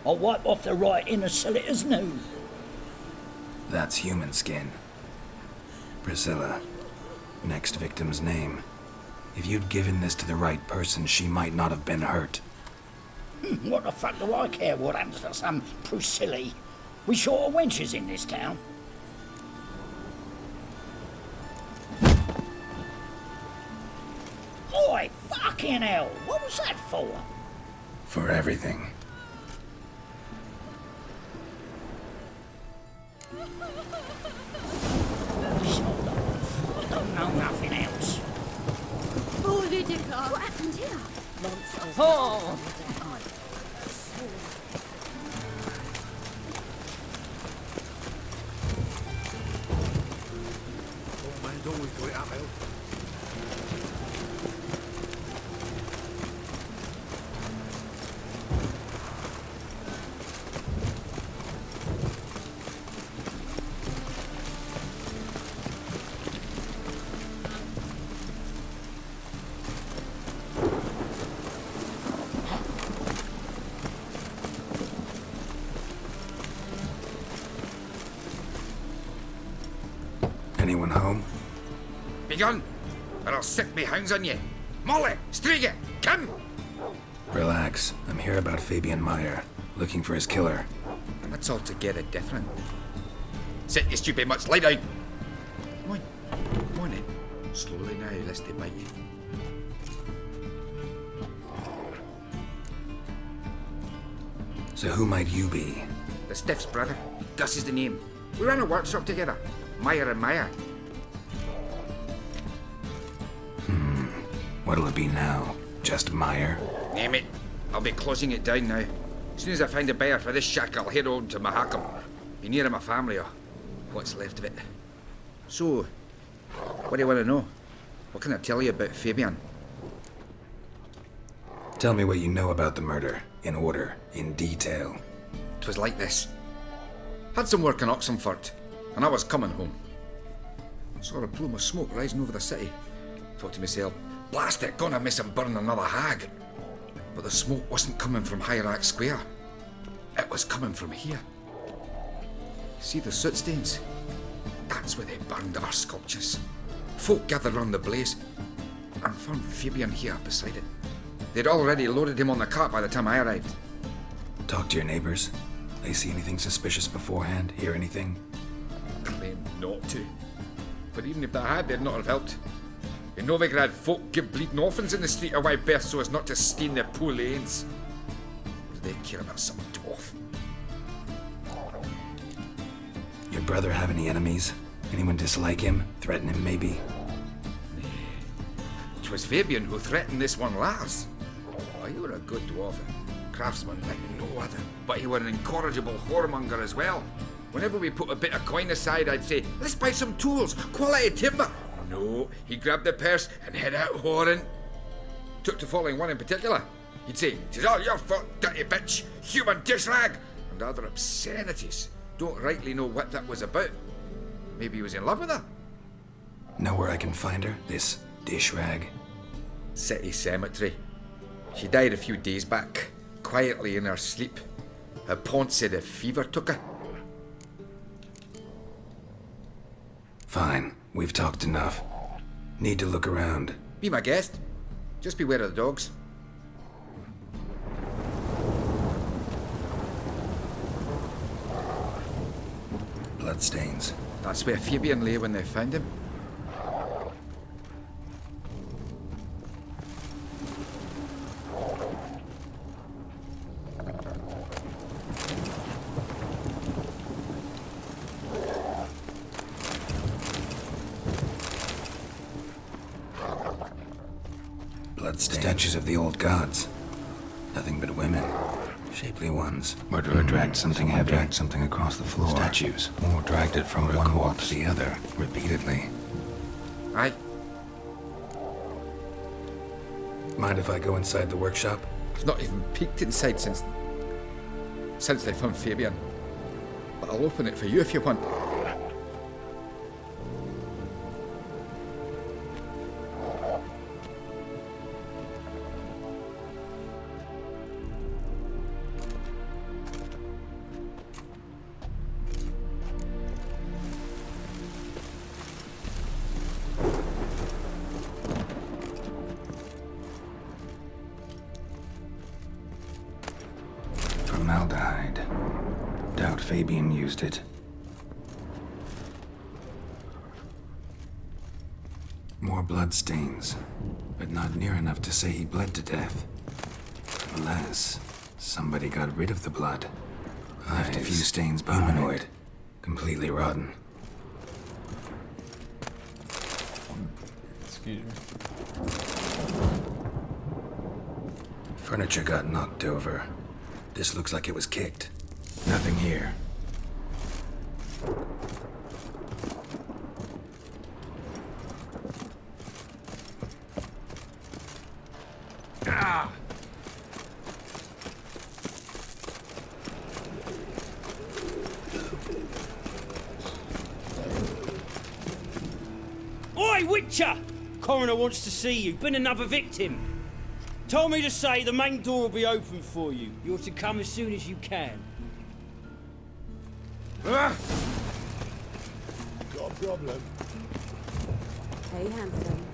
I'll wipe off the writing and sell it as new. That's human skin. Priscilla. Next victim's name. If you'd given this to the right person, she might not have been hurt. What the fuck do I care what happens to some Priscilla? We short of wenches in this town. Oi, fucking hell! What was that for? For everything. Shut off. I don't know nothing else. What happened here? Monsters. Oh! Old man's always got it uphill. Anyone home? Begone, or I'll set me hounds on you. Molly, Striga, come! Relax. I'm here about Fabian Meyer, looking for his killer. That's altogether different. Set your stupid mutts, lie down. Come on, Slowly now, lest they bite you. So who might you be? The Stiff's brother. Gus is the name. We ran a workshop together. Meyer and Meyer. What'll it be now? Just Meyer? Name it. I'll be closing it down now. As soon as I find a buyer for this shack, I'll head on to Mahakam. Be near my family, or what's left of it. So, what do you want to know? What can I tell you about Fabian? Tell me what you know about the murder, in order, in detail. 'Twas like this. Had some work in Oxenfurt, and I was coming home. Saw a plume of smoke rising over the city. Thought to myself, blast it, gonna miss him burn another hag. But the smoke wasn't coming from Hierarch Square. It was coming from here. See the soot stains? That's where they burned our sculptures. Folk gathered round the blaze and found Fabian here beside it. They'd already loaded him on the cart by the time I arrived. Talk to your neighbors. They see anything suspicious beforehand? Hear anything? Claimed not to. But even if they had, they'd not have helped. In Novigrad, folk give bleeding orphans in the street a wide berth so as not to stain their poor lanes. They care about some dwarf. Your brother have any enemies? Anyone dislike him? Threaten him, maybe? 'Twas Fabian who threatened this one last. Oh, he were a good dwarf, craftsman like no other. But he were an incorrigible whoremonger as well. Whenever we put a bit of coin aside, I'd say, let's buy some tools, quality timber. No, he grabbed the purse and head out whoring. Took to following one in particular. He'd say, "'Tis all your fault, dirty bitch, human dish rag," and other obscenities. Don't rightly know what that was about. Maybe he was in love with her. Know where I can find her? This dish rag? City cemetery. She died a few days back, quietly in her sleep. Her pont said a fever took her. Fine, we've talked enough. Need to look around. Be my guest. Just beware of the dogs. Bloodstains. That's where Fabian lay when they found him. Bloodstains. Statues of the old gods. Nothing but women. Shapely ones. Murderer dragged something heavy. Dragged something across the floor. Statues. Or dragged it from one wall to the other, repeatedly. Aye. Mind if I go inside the workshop? I've not even peeked inside since they found Fabian. But I'll open it for you if you want. Formaldehyde. Doubt Fabian used it. More bloodstains, but not near enough to say he bled to death. Unless somebody got rid of the blood. Left a few stains behind. Humanoid. Completely rotten. Excuse me. Furniture got knocked over. This looks like it was kicked. Nothing here. Ah! Oi, Witcher! Coroner wants to see you. Been another victim. Told me to say the main door will be open for you. You're to come as soon as you can. Ah! Got a problem? Hey, handsome.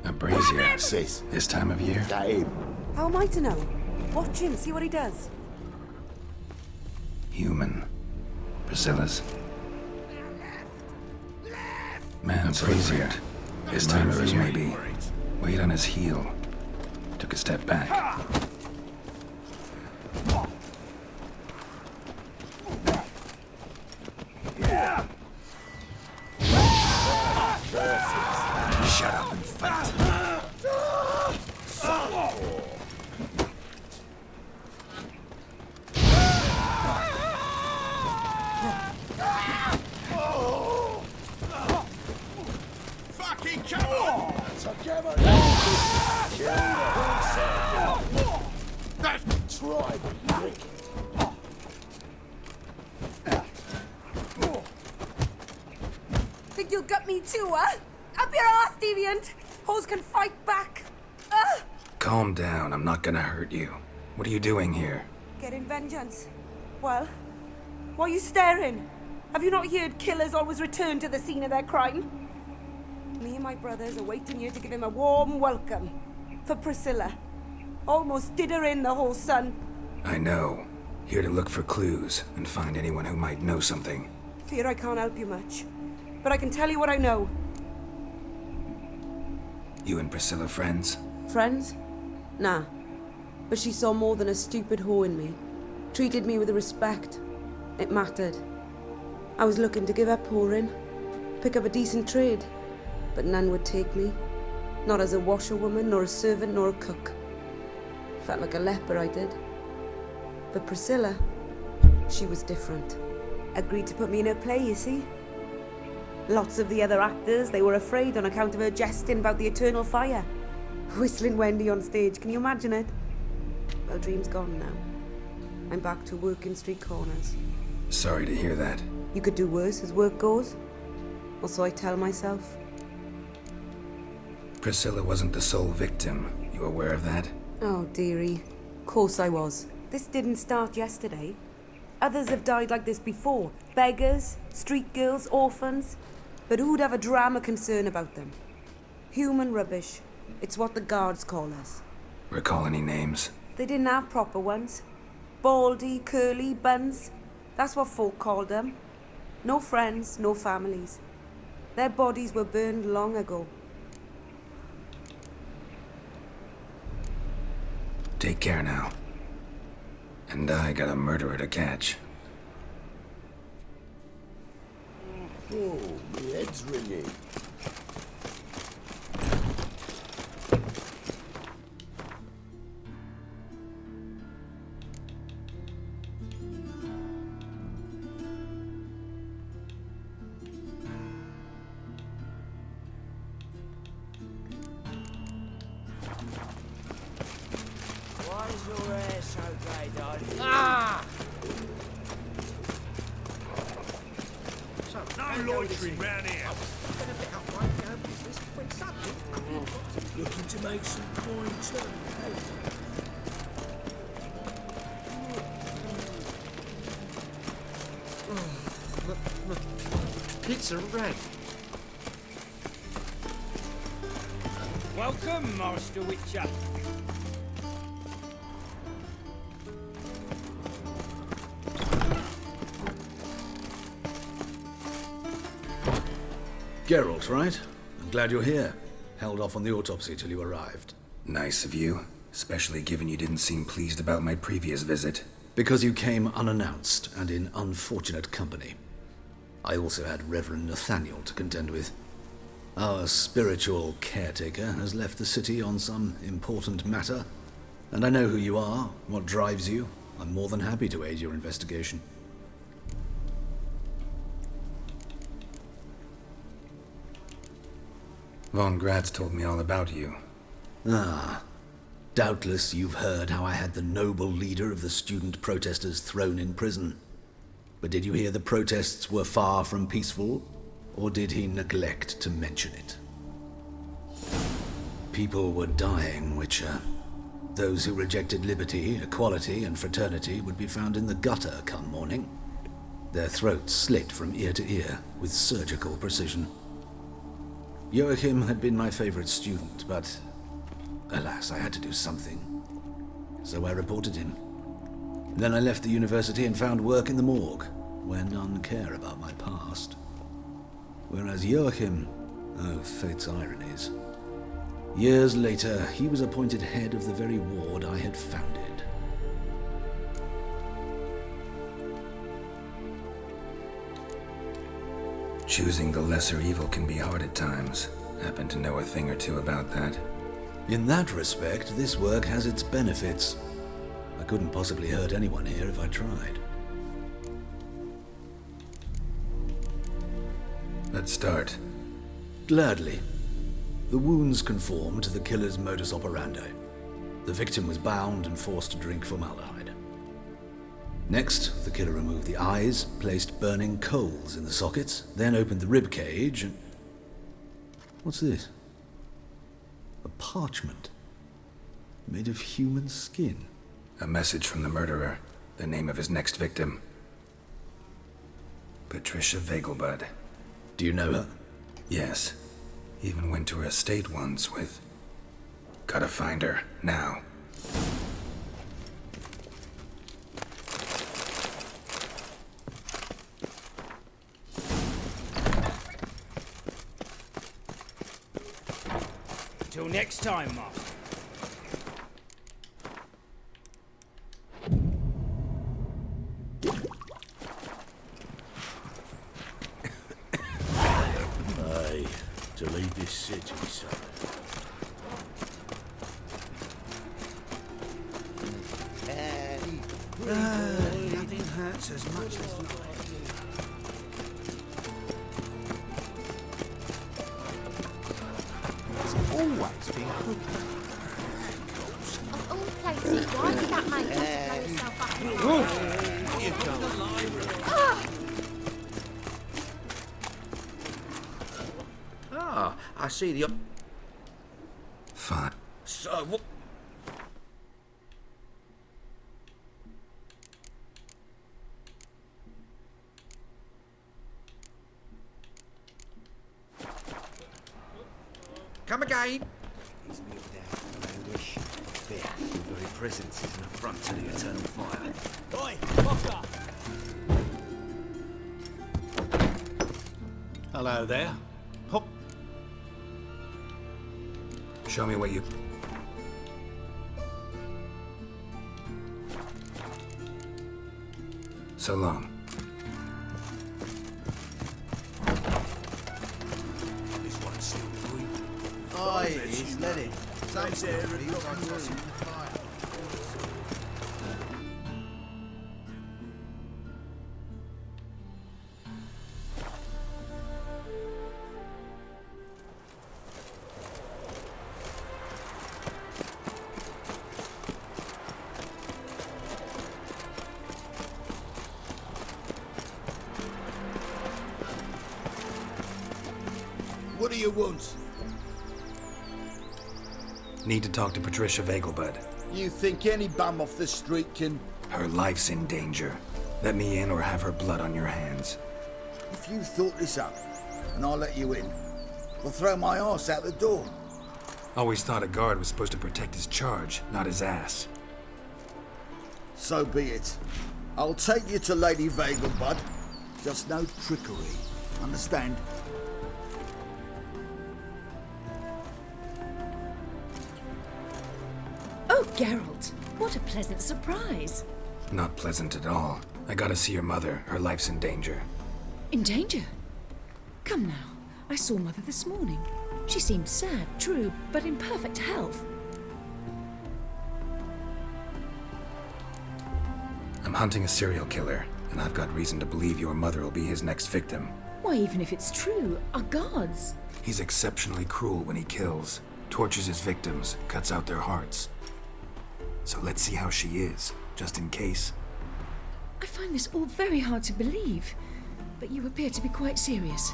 A brazier. Sis. This time of year? How am I to know? Watch him, see what he does. Human. Priscilla's. Man's brazier. This time it was maybe. Weight on his heel. Took a step back. Shut up and fight. Fucking come on! That's try me, prick. Think you'll gut me too, huh? Up your ass, deviant! Hoes can fight back! Calm down, I'm not gonna hurt you. What are you doing here? Getting vengeance. Well, why are you staring? Have you not heard killers always return to the scene of their crime? Me and my brothers are waiting here to give him a warm welcome. For Priscilla. Almost did her in, the whole son. I know. Here to look for clues and find anyone who might know something. Fear I can't help you much. But I can tell you what I know. You and Priscilla friends? Friends? Nah. But she saw more than a stupid whore in me. Treated me with respect. It mattered. I was looking to give up whoring. Pick up a decent trade. But none would take me. Not as a washerwoman, nor a servant, nor a cook. Felt like a leper, I did. But Priscilla, she was different. Agreed to put me in her play, you see. Lots of the other actors, they were afraid on account of her jesting about the eternal fire. Whistling Wendy on stage, can you imagine it? Well, dream's gone now. I'm back to working street corners. Sorry to hear that. You could do worse as work goes. Or so I tell myself. Priscilla wasn't the sole victim. You aware of that? Oh, dearie. Course I was. This didn't start yesterday. Others have died like this before. Beggars, street girls, orphans. But who'd have a drama concern about them? Human rubbish. It's what the guards call us. Recall any names? They didn't have proper ones. Baldy, curly, buns. That's what folk called them. No friends, no families. Their bodies were burned long ago. Take care now. And I got a murderer to catch. Oh, my head's ringing. Why is your hair so grey, darling? Ah! So, no loitering round here. Been a bit up my own business when suddenly looking to make some coin too. Pizza red. Welcome, Master Witcher. Geralt, right? I'm glad you're here. Held off on the autopsy till you arrived. Nice of you, especially given you didn't seem pleased about my previous visit. Because you came unannounced and in unfortunate company. I also had Reverend Nathaniel to contend with. Our spiritual caretaker has left the city on some important matter, and I know who you are, what drives you. I'm more than happy to aid your investigation. Von Gratz told me all about you. Ah, doubtless you've heard how I had the noble leader of the student protesters thrown in prison. But did you hear the protests were far from peaceful? Or did he neglect to mention it? People were dying, Witcher. Those who rejected liberty, equality, and fraternity would be found in the gutter come morning. Their throats slit from ear to ear with surgical precision. Joachim had been my favorite student, but alas, I had to do something. So I reported him. Then I left the university and found work in the morgue, where none care about my past. Whereas Joachim, oh, fate's ironies. Years later, he was appointed head of the very ward I had founded. Choosing the lesser evil can be hard at times. Happen to know a thing or two about that. In that respect, this work has its benefits. I couldn't possibly hurt anyone here if I tried. Let's start. Gladly. The wounds conform to the killer's modus operandi. The victim was bound and forced to drink formaldehyde. Next, the killer removed the eyes, placed burning coals in the sockets, then opened the rib cage and... What's this? A parchment. Made of human skin. A message from the murderer. The name of his next victim. Patricia Vegelbud. Do you know her? Yes. Even went to her estate once with... Gotta find her, now. Till next time, Master. Aye, to leave this city, son. Nothing hurts as much as life. Always been cooking. Of all places, why did that make you blow yourself up in the You go. Ah, I see the... Fine. So, what... Come again. He's moved out of anguish. Fear, your very presence is an affront to the eternal fire. Oi, fucker! Hello there. Pop. Show me what you... So long. This one's still green. Aye, he's let it. Some there and look like tossing the fire. What do you want? Need to talk to Patricia Vegelbud. You think any bum off the street can... Her life's in danger. Let me in or have her blood on your hands. If you thought this up, and I'll let you in, I'll throw my arse out the door. Always thought a guard was supposed to protect his charge, not his ass. So be it. I'll take you to Lady Vegelbud. Just no trickery. Understand? Oh, Geralt, what a pleasant surprise. Not pleasant at all. I gotta see your mother. Her life's in danger. In danger? Come now, I saw Mother this morning. She seemed sad, true, but in perfect health. I'm hunting a serial killer, and I've got reason to believe your mother will be his next victim. Why, even if it's true, our gods. He's exceptionally cruel when he kills, tortures his victims, cuts out their hearts. So let's see how she is, just in case. I find this all very hard to believe, but you appear to be quite serious.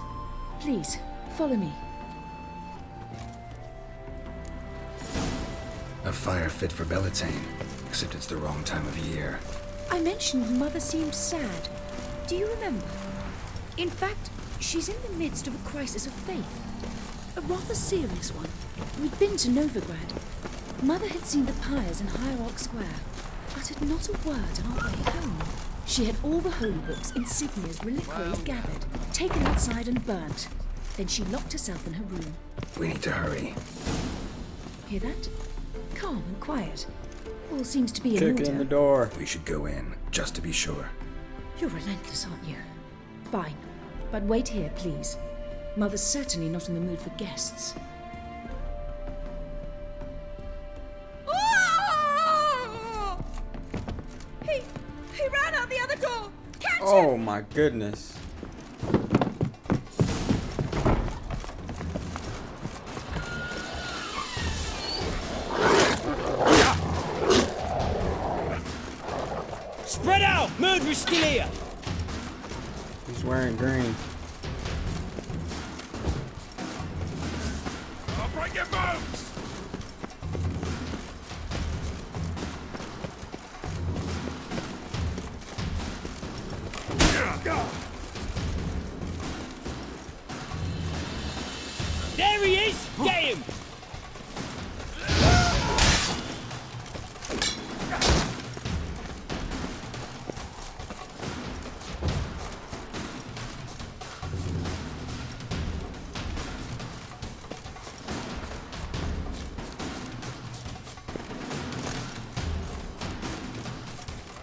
Please, follow me. A fire fit for Bellatane, except it's the wrong time of year. I mentioned Mother seemed sad. Do you remember? In fact, she's in the midst of a crisis of faith. A rather serious one. We'd been to Novigrad. Mother had seen the pyres in Hierarch Square, uttered not a word on our way home. She had all the holy books, insignias, reliquaries gathered, taken outside and burnt. Then she locked herself in her room. We need to hurry. Hear that? Calm and quiet. All seems to be in order. Kick in the door. We should go in, just to be sure. You're relentless, aren't you? Fine. But wait here, please. Mother's certainly not in the mood for guests. Oh! He ran out the other door! Catch him! Oh my goodness. Spread out! Murderer's still here! He's wearing green. I'll break your bones! There he is! Get him!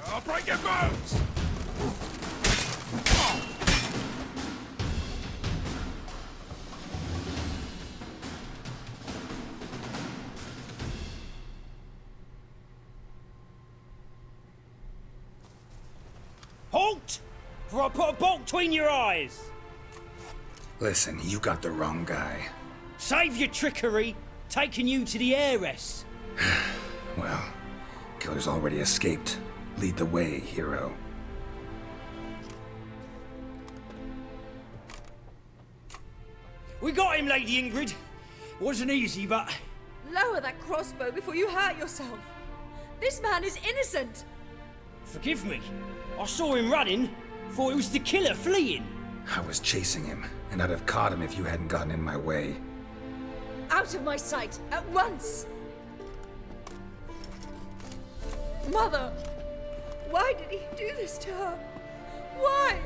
I'll break your bones! Halt! For I put a bolt between your eyes! Listen, you got the wrong guy. Save your trickery, taking you to the heiress. Well, killer's already escaped. Lead the way, hero. We got him, Lady Ingrid. Wasn't easy, but... Lower that crossbow before you hurt yourself. This man is innocent. Forgive me. I saw him running. Thought it was the killer fleeing. I was chasing him, and I'd have caught him if you hadn't gotten in my way. Out of my sight, at once! Mother! Why did he do this to her? Why?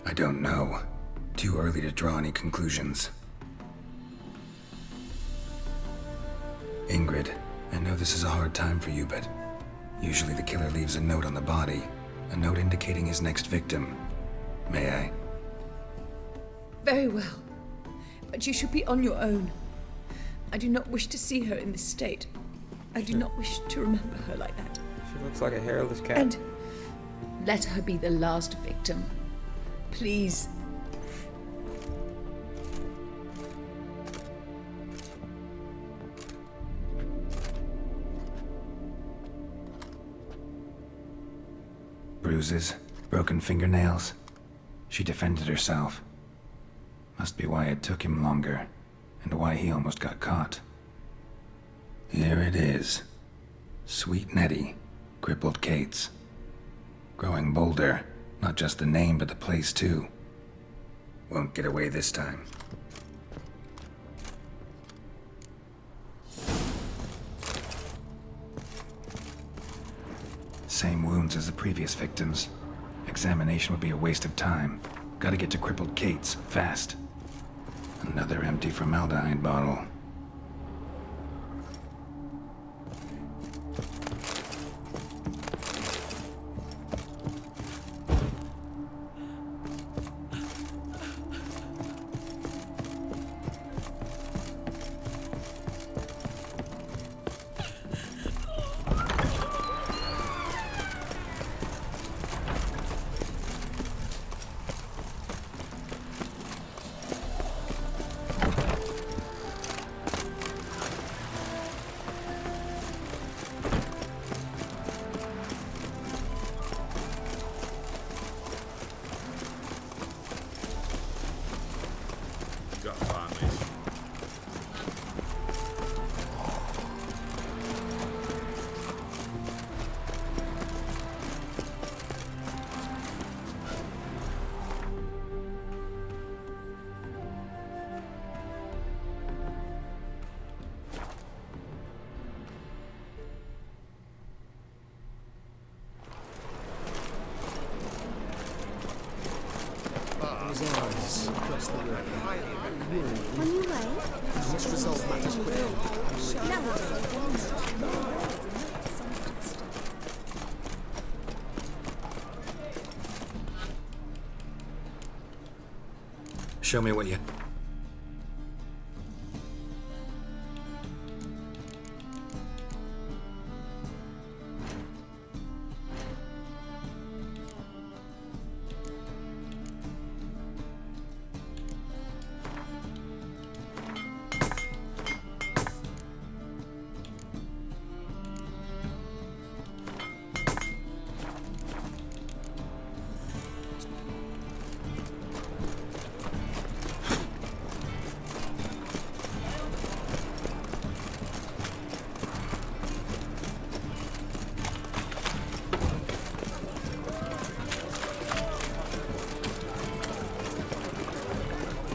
I don't know. Too early to draw any conclusions. Ingrid, I know this is a hard time for you, but usually the killer leaves a note on the body. A note indicating his next victim. May I? Very well. But you should be on your own. I do not wish to see her in this state. I do not wish to remember her like that. She looks like a hairless cat. And let her be the last victim. Please. Bruises, broken fingernails. She defended herself. Must be why it took him longer, and why he almost got caught. Here it is. Sweet Nettie, crippled Kate's. Growing bolder, not just the name but the place too. Won't get away this time. Same wounds as the previous victims. Examination would be a waste of time. Gotta get to crippled Kate's, fast. Another empty formaldehyde bottle. his eyes across the room. On your way? You must resolve matters quickly. Show me what you...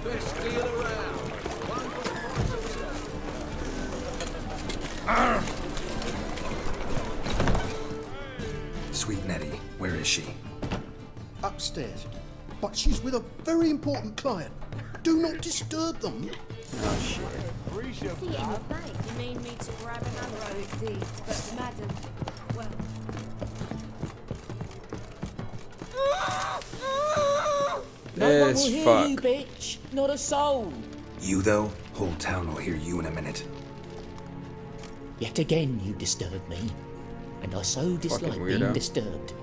Best deal around. One for the Sweet Nettie, where is she? Upstairs. But she's with a very important client. Do not disturb them. Oh, shit. See it in your plate. You mean me to grab another heroic deed, but madam, well... No one will Yes, hear fuck. you, bitch. Not a soul. You, though? Whole town will hear you in a minute. Yet again you disturb me, and I so dislike being weirdo. disturbed.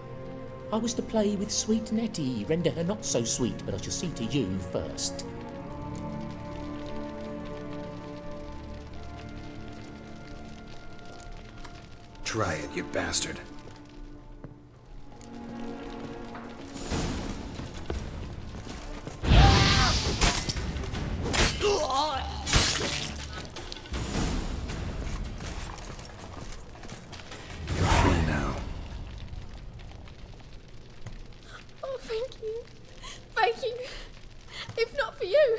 I was to play with sweet Nettie, render her not so sweet, but I shall see to you first. Try it, you bastard. You're free now. Oh, thank you. Thank you. If not for you.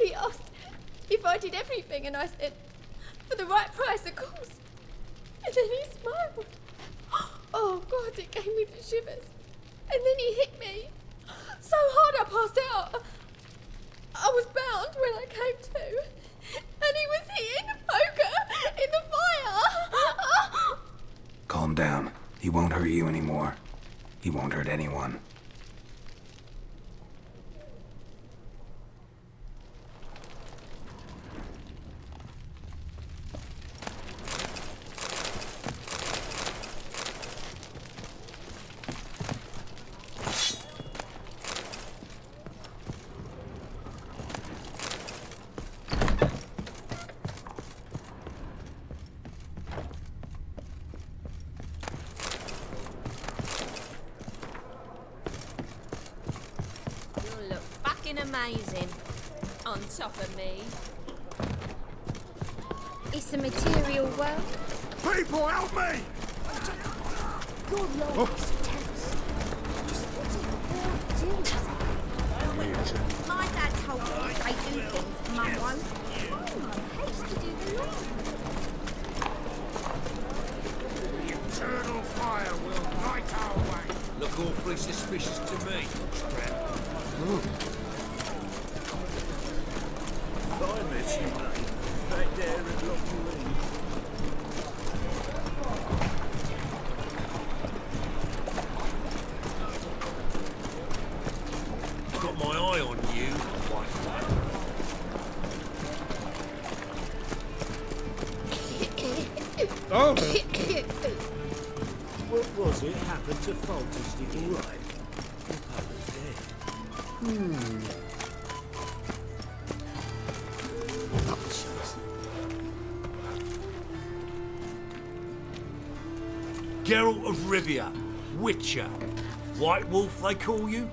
He asked if I did everything, and I said, for the right price, of course. And then he smiled. Oh, God, it gave me the shivers. And then he hit me so hard I passed out. I was bound when I came to. And he was hitting the poker in the fire. Calm down. He won't hurt you anymore. He won't hurt anyone. You'll look fucking amazing on top of me. It's a material world. People, help me! Good Lord, it's tense. Just what's it all doing? My dad told me they do things Mum won't. I hate to do the law. The eternal fire will light our way. Look awfully suspicious to me. I met you, mate. Right there at Lock Lane. Got my eye on you, white Oh! What was it happened to Falter's digging right? Geralt of Rivia, Witcher. White Wolf, they call you?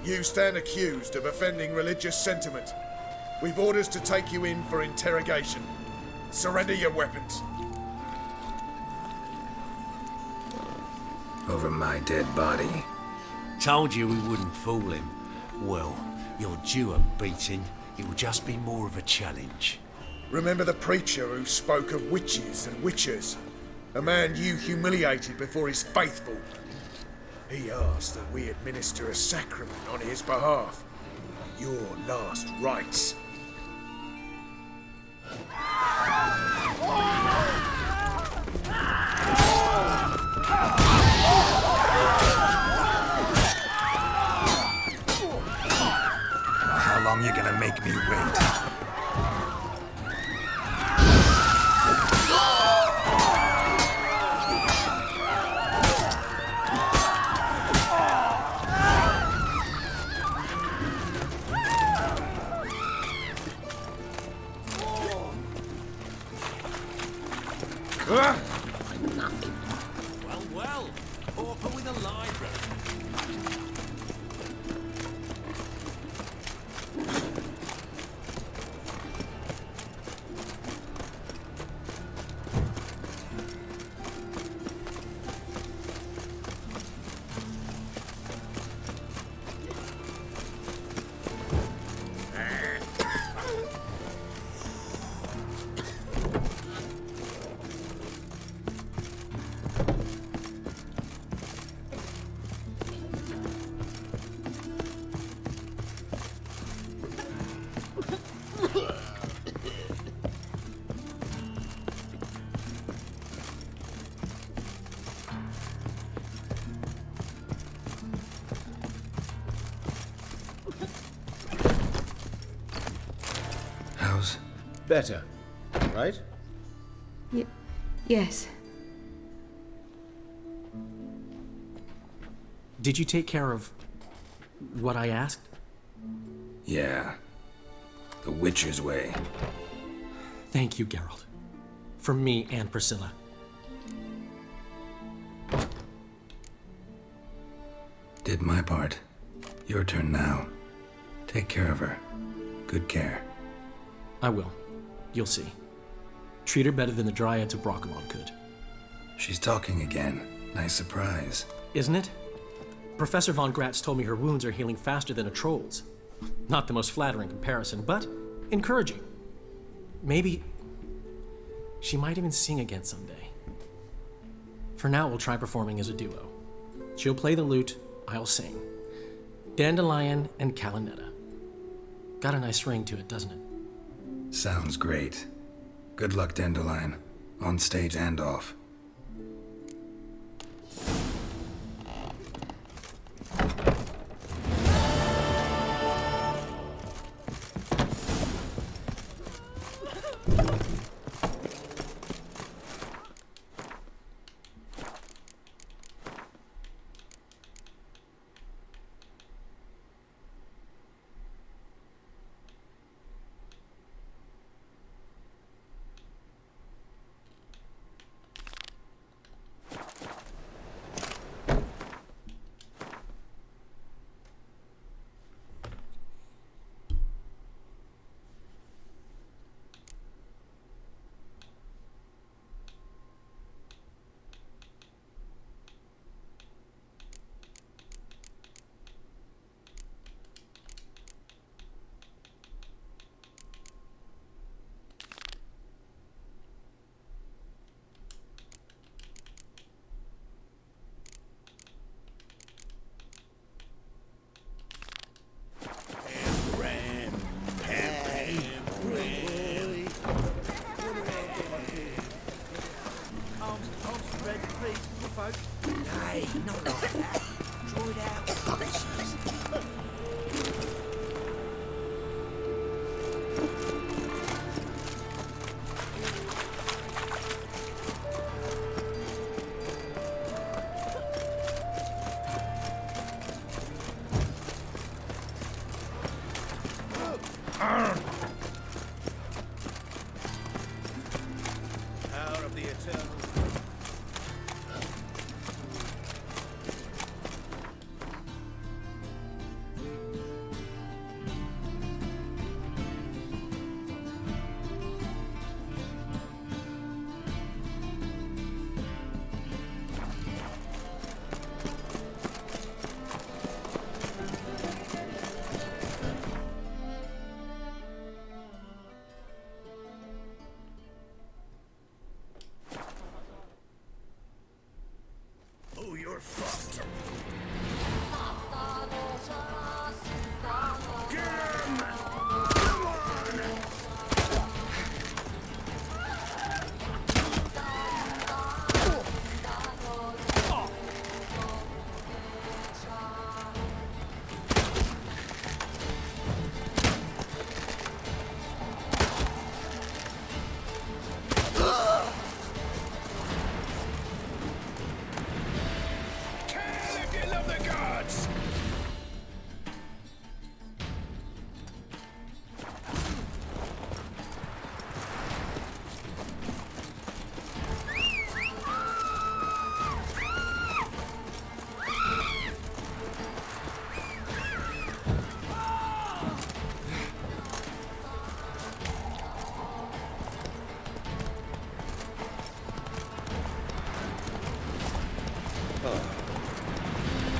You stand accused of offending religious sentiment. We've orders to take you in for interrogation. Surrender your weapons. Over my dead body. Told you we wouldn't fool him. Well, you're due a beating. It will just be more of a challenge. Remember the preacher who spoke of witches and witchers? A man you humiliated before his faithful. He asked that we administer a sacrament on his behalf. Your last rites. How long you gonna make me wait? Nothing. Well, pauper with a library. Better, right? Yes. Did you take care of what I asked? Yeah. The Witcher's way. Thank you, Geralt. From me and Priscilla. Did my part. Your turn now. Take care of her. Good care. I will. You'll see. Treat her better than the Dryads of Broccolon could. She's talking again. Nice surprise. Isn't it? Professor von Gratz told me her wounds are healing faster than a troll's. Not the most flattering comparison, but encouraging. Maybe she might even sing again someday. For now, we'll try performing as a duo. She'll play the lute, I'll sing. Dandelion and Calinetta. Got a nice ring to it, doesn't it? Sounds great. Good luck, Dandelion. On stage and off. Hey, not like that. Draw it out. Power of the Eternal. fucked.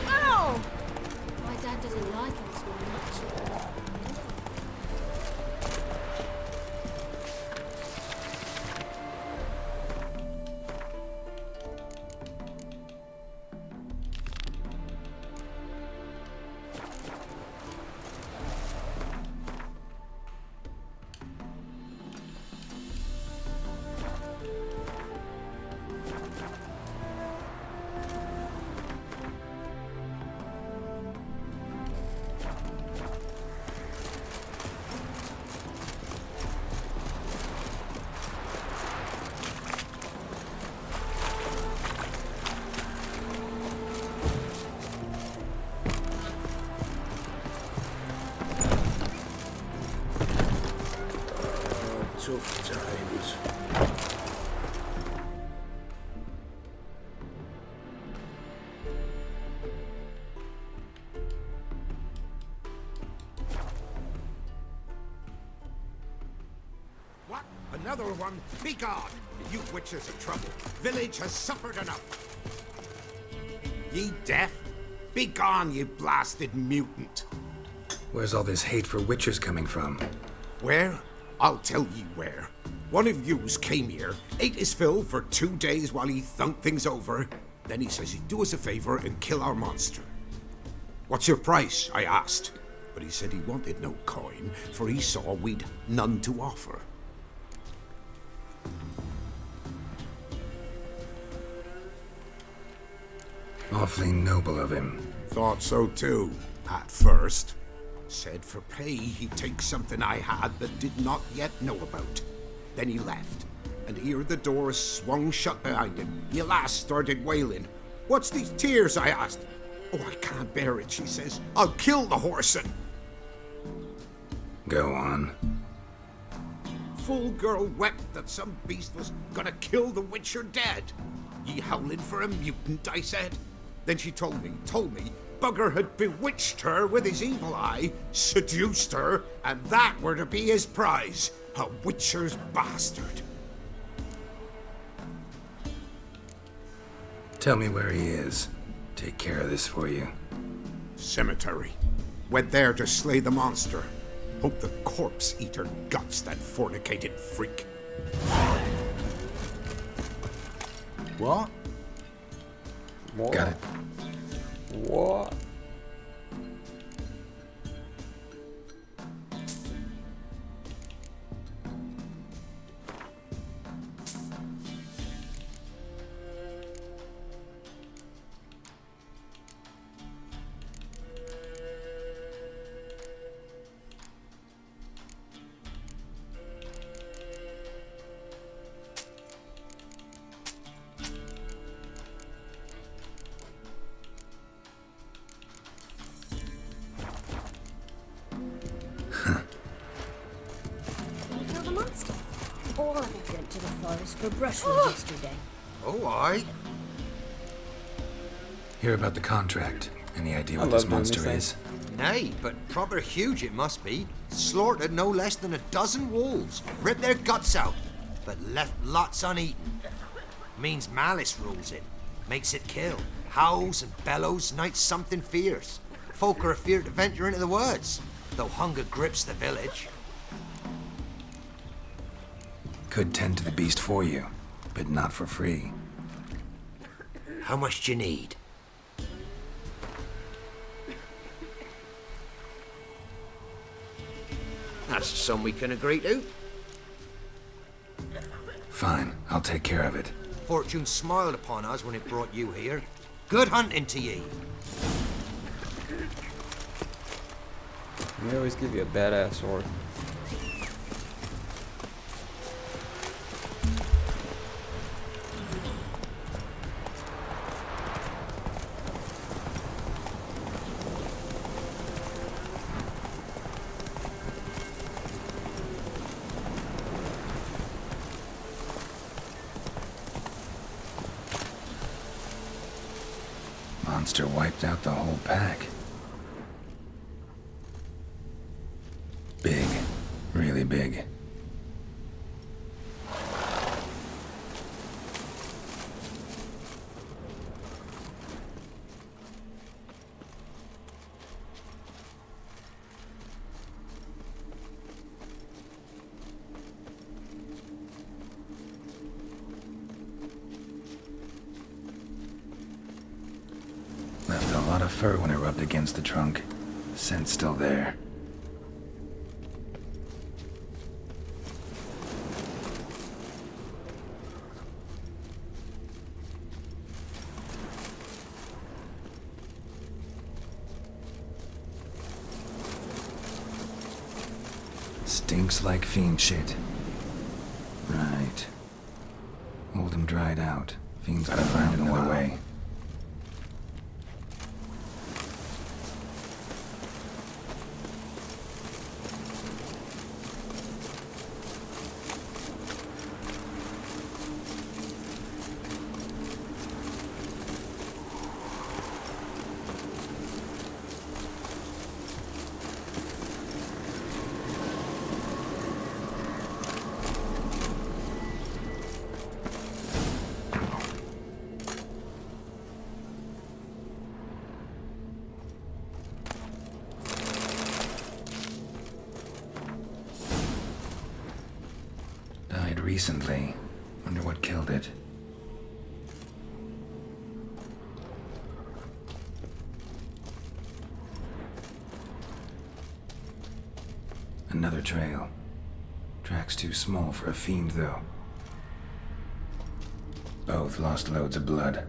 Ow! My dad doesn't like us very much. Tough times. What? Another one? Begone! You witches of trouble. Village has suffered enough. Ye deaf? Begone, you blasted mutant. Where's all this hate for witchers coming from? Where? I'll tell ye where. One of yous came here, ate his fill for 2 days while he thunked things over. Then he says he'd do us a favor and kill our monster. What's your price? I asked. But he said he wanted no coin, for he saw we'd none to offer. Awfully noble of him. Thought so too, at first. Said for pay he'd take something I had but did not yet know about. Then he left, and here the door swung shut behind him. Your lass started wailing. What's these tears? I asked. Oh, I can't bear it, she says. I'll kill the whoreson. Go on. Full girl wept that some beast was gonna kill the witcher dead. Ye howling for a mutant, I said. Then she told me, Bugger had bewitched her with his evil eye, seduced her, and that were to be his prize. A witcher's bastard. Tell me where he is. Take care of this for you. Cemetery. Went there to slay the monster. Hope the corpse eater guts that fornicated freak. What? Got it. What? All of it went to the forest for brushwood yesterday. Oh, aye. Hear about the contract. Any idea I what love this doing monster this is? Nay, but proper huge it must be. Slaughtered no less than 12 wolves. Ripped their guts out, but left lots uneaten. Means malice rules it. Makes it kill. Howls and bellows, nights something fierce. Folk are afeard to venture into the woods, though hunger grips the village. Could tend to the beast for you, but not for free. How much do you need? That's something we can agree to. Fine, I'll take care of it. Fortune smiled upon us when it brought you here. Good hunting to ye. They always give you a badass sword. Monster wiped out the whole pack. Big. Really big. Left a lot of fur when it rubbed against the trunk. Scent's still there. Stinks like fiend shit. Right. Hold him dried out. Fiend's gotta find another way. Died recently. Wonder what killed it. Another trail. Track's too small for a fiend, though. Both lost loads of blood.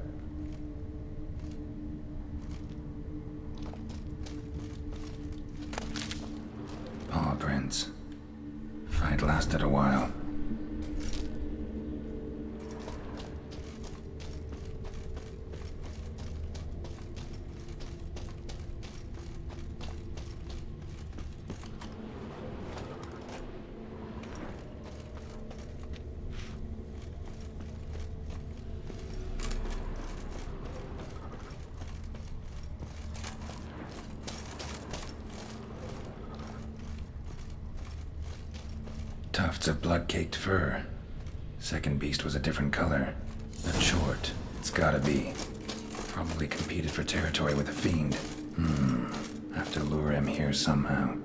Paw prints. Fight lasted a while. Tufts of blood-caked fur. Second beast was a different color. Not short. It's gotta be. Probably competed for territory with a fiend. Have to lure him here somehow.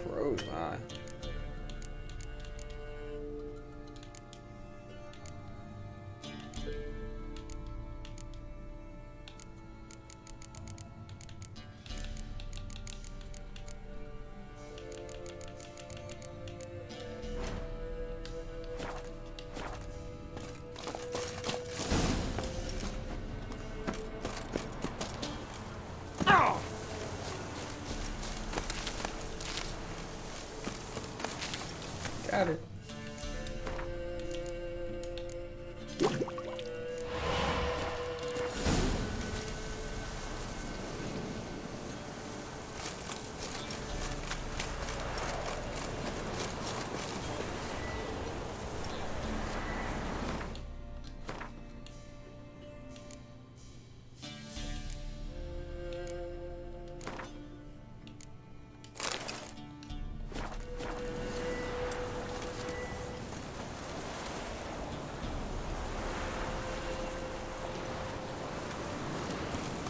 Crow's eye. Got it.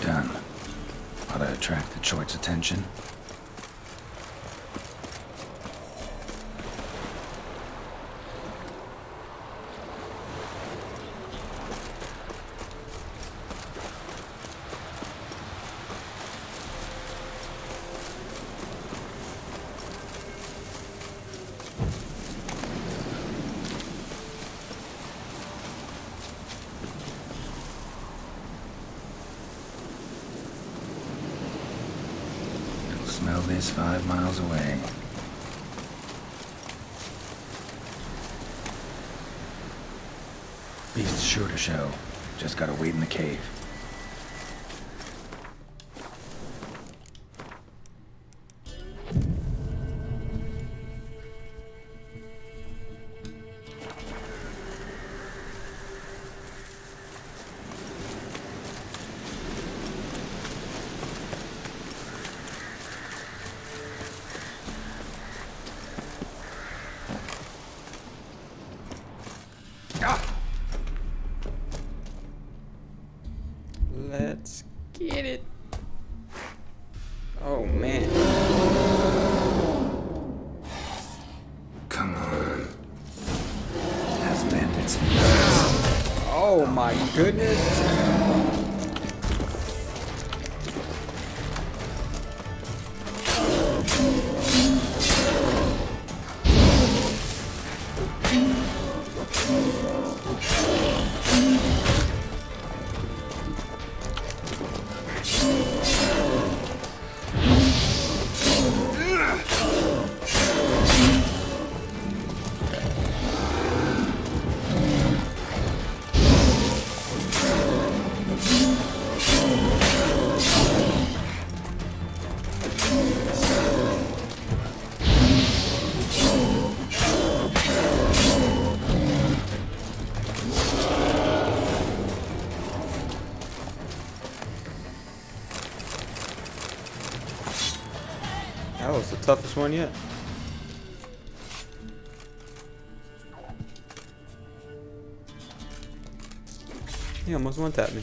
done. Ought to attract the choice attention. Smell this 5 miles away. Beast's sure to show. Just gotta wait in the cave. Let's get it. Oh man. Come on. As bandits. Oh my goodness. That was the toughest one yet. He almost one-tapped me.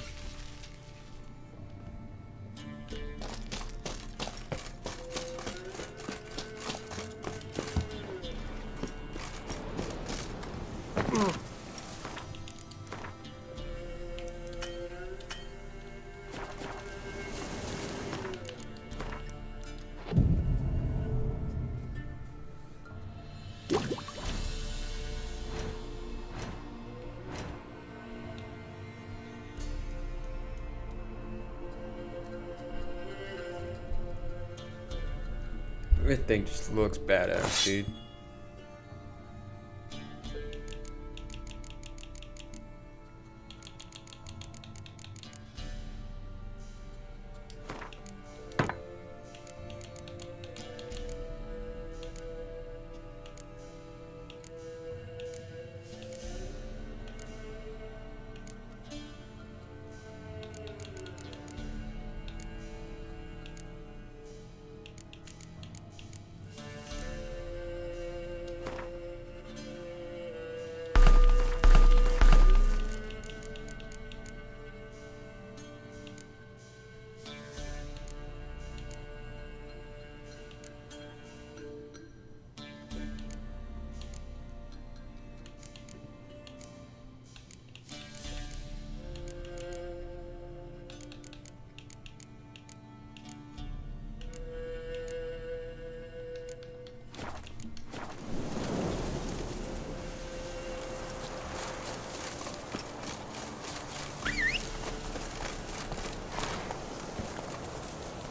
This thing just looks badass, dude.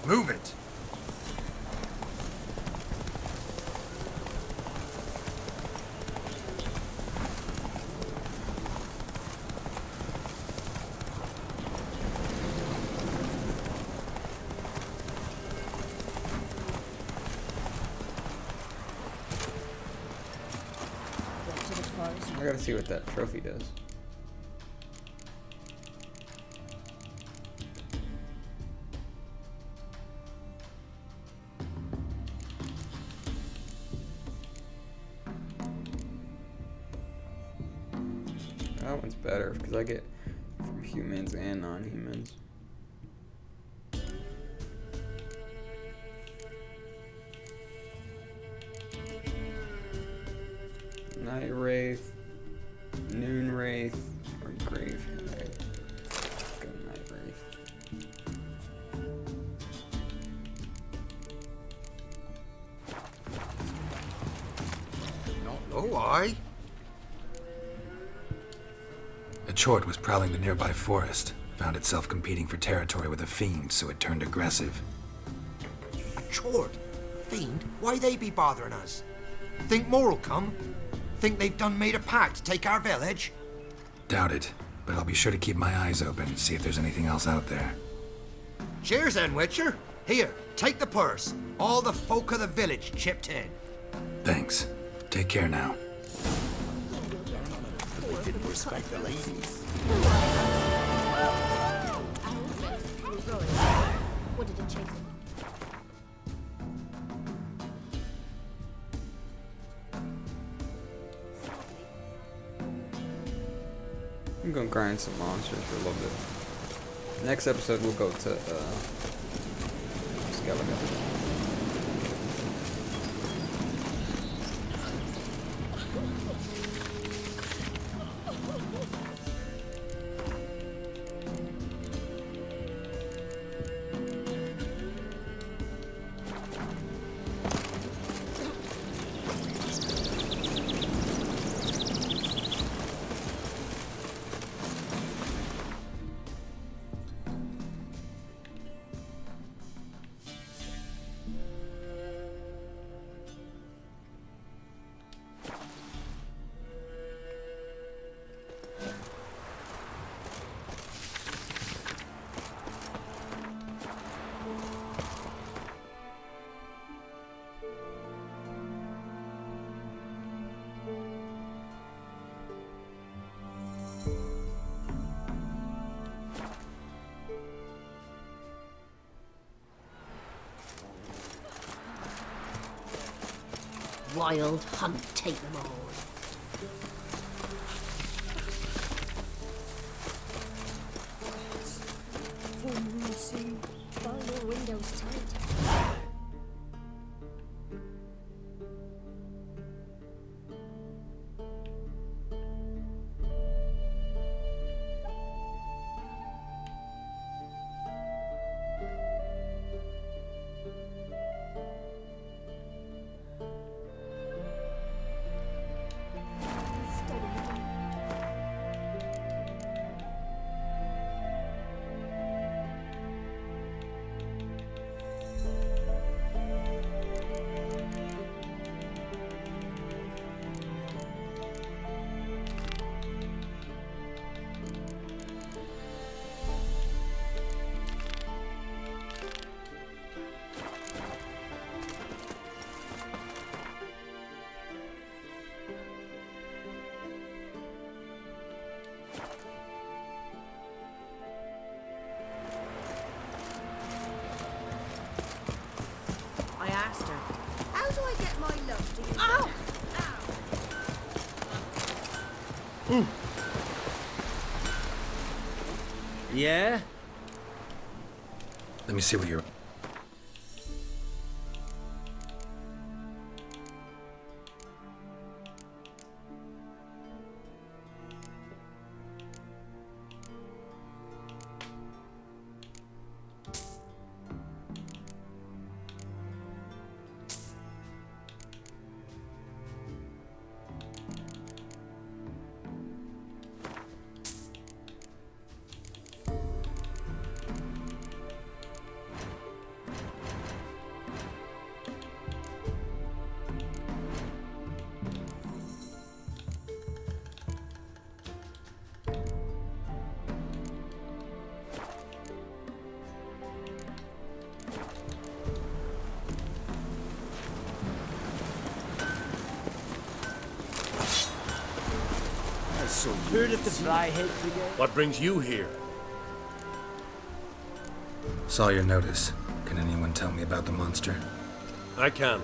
Move it! I gotta see what that trophy does. That one's better because I get from humans and non-humans. Night Wraith, Noon Wraith, or Grave Wraith. Let's go Night Wraith. Oh, aye. A chort was prowling the nearby forest, found itself competing for territory with a fiend, so it turned aggressive. A chort? Fiend? Why they be bothering us? Think more'll come? Think they've done made a pact to take our village? Doubt it, but I'll be sure to keep my eyes open, see if there's anything else out there. Cheers then, Witcher. Here, take the purse. All the folk of the village chipped in. Thanks. Take care now. We didn't respect the ladies. What did it chase? I'm gonna grind some monsters for a little bit. Next episode we'll go to SKELLIGE. Wild hunt, take them all. Full moon soon. Find your windows tight. I asked her, how do I get my love to you? Ow! Ow! Yeah? Let me see what you're... So heard of the Flyhead Brigade? What brings you here? Saw your notice. Can anyone tell me about the monster? I can.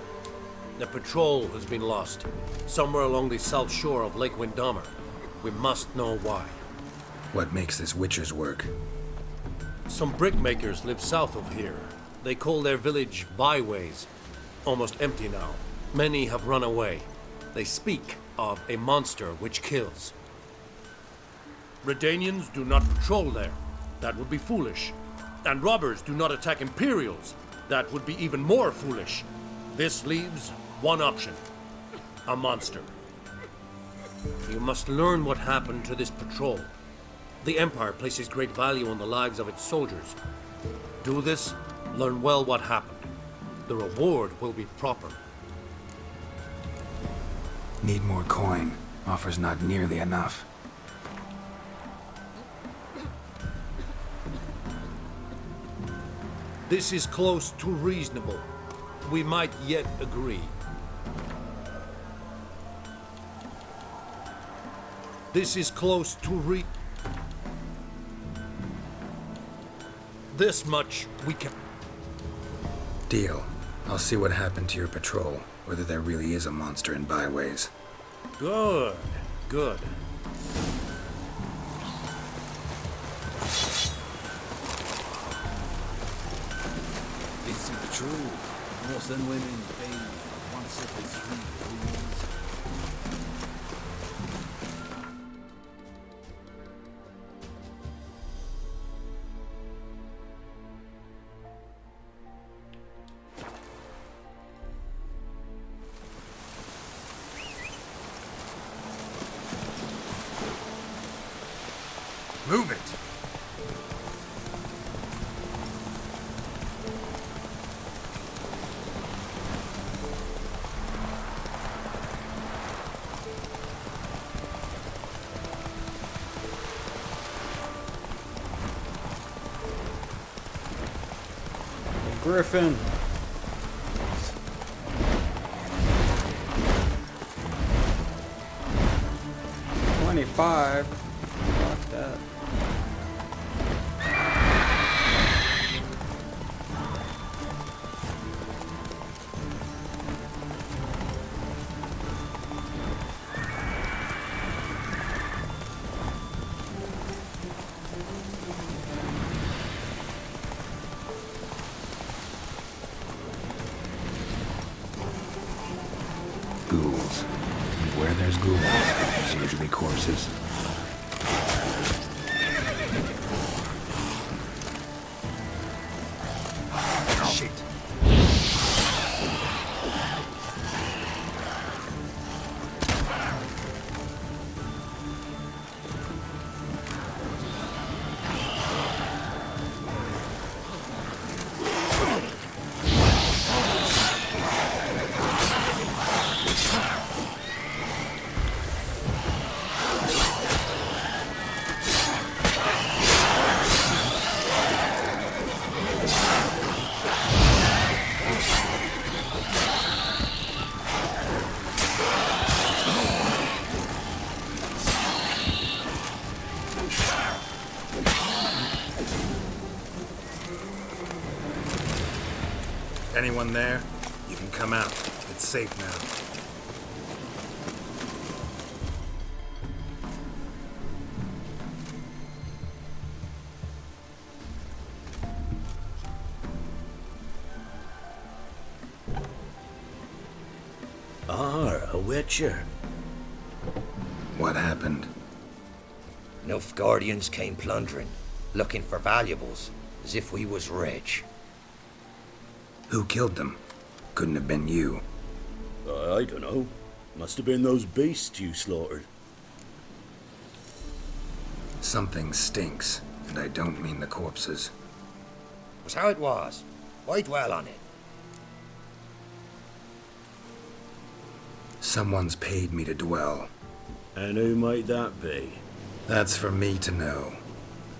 The patrol has been lost, somewhere along the south shore of Lake Windammer. We must know why. What makes this Witcher's work? Some brickmakers live south of here. They call their village byways. Almost empty now. Many have run away. They speak, of a monster which kills. Redanians do not patrol there. That would be foolish. And robbers do not attack Imperials. That would be even more foolish. This leaves one option. A monster. You must learn what happened to this patrol. The Empire places great value on the lives of its soldiers. Do this, learn well what happened. The reward will be proper. Need more coin. Offer's not nearly enough. This is close to reasonable. We might yet agree. This is close to this much we can... Deal. I'll see what happened to your patrol, whether there really is a monster in byways. Good. Good. It's the patrol. Horse and women paid once every 3 days. Move it! Griffin. $25. Fuck that. Ghouls. And where there's ghouls, there's usually corpses. Shit. Anyone there? You can come out. It's safe now. A witcher. What happened? Nilfgaardians came plundering, looking for valuables, as if we was rich. Who killed them? Couldn't have been you. I don't know. Must have been those beasts you slaughtered. Something stinks, and I don't mean the corpses. Was how it was. Why dwell on it? Someone's paid me to dwell. And who might that be? That's for me to know.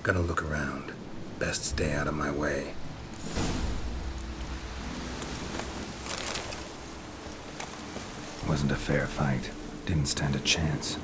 Gonna look around. Best stay out of my way. Wasn't a fair fight. Didn't stand a chance.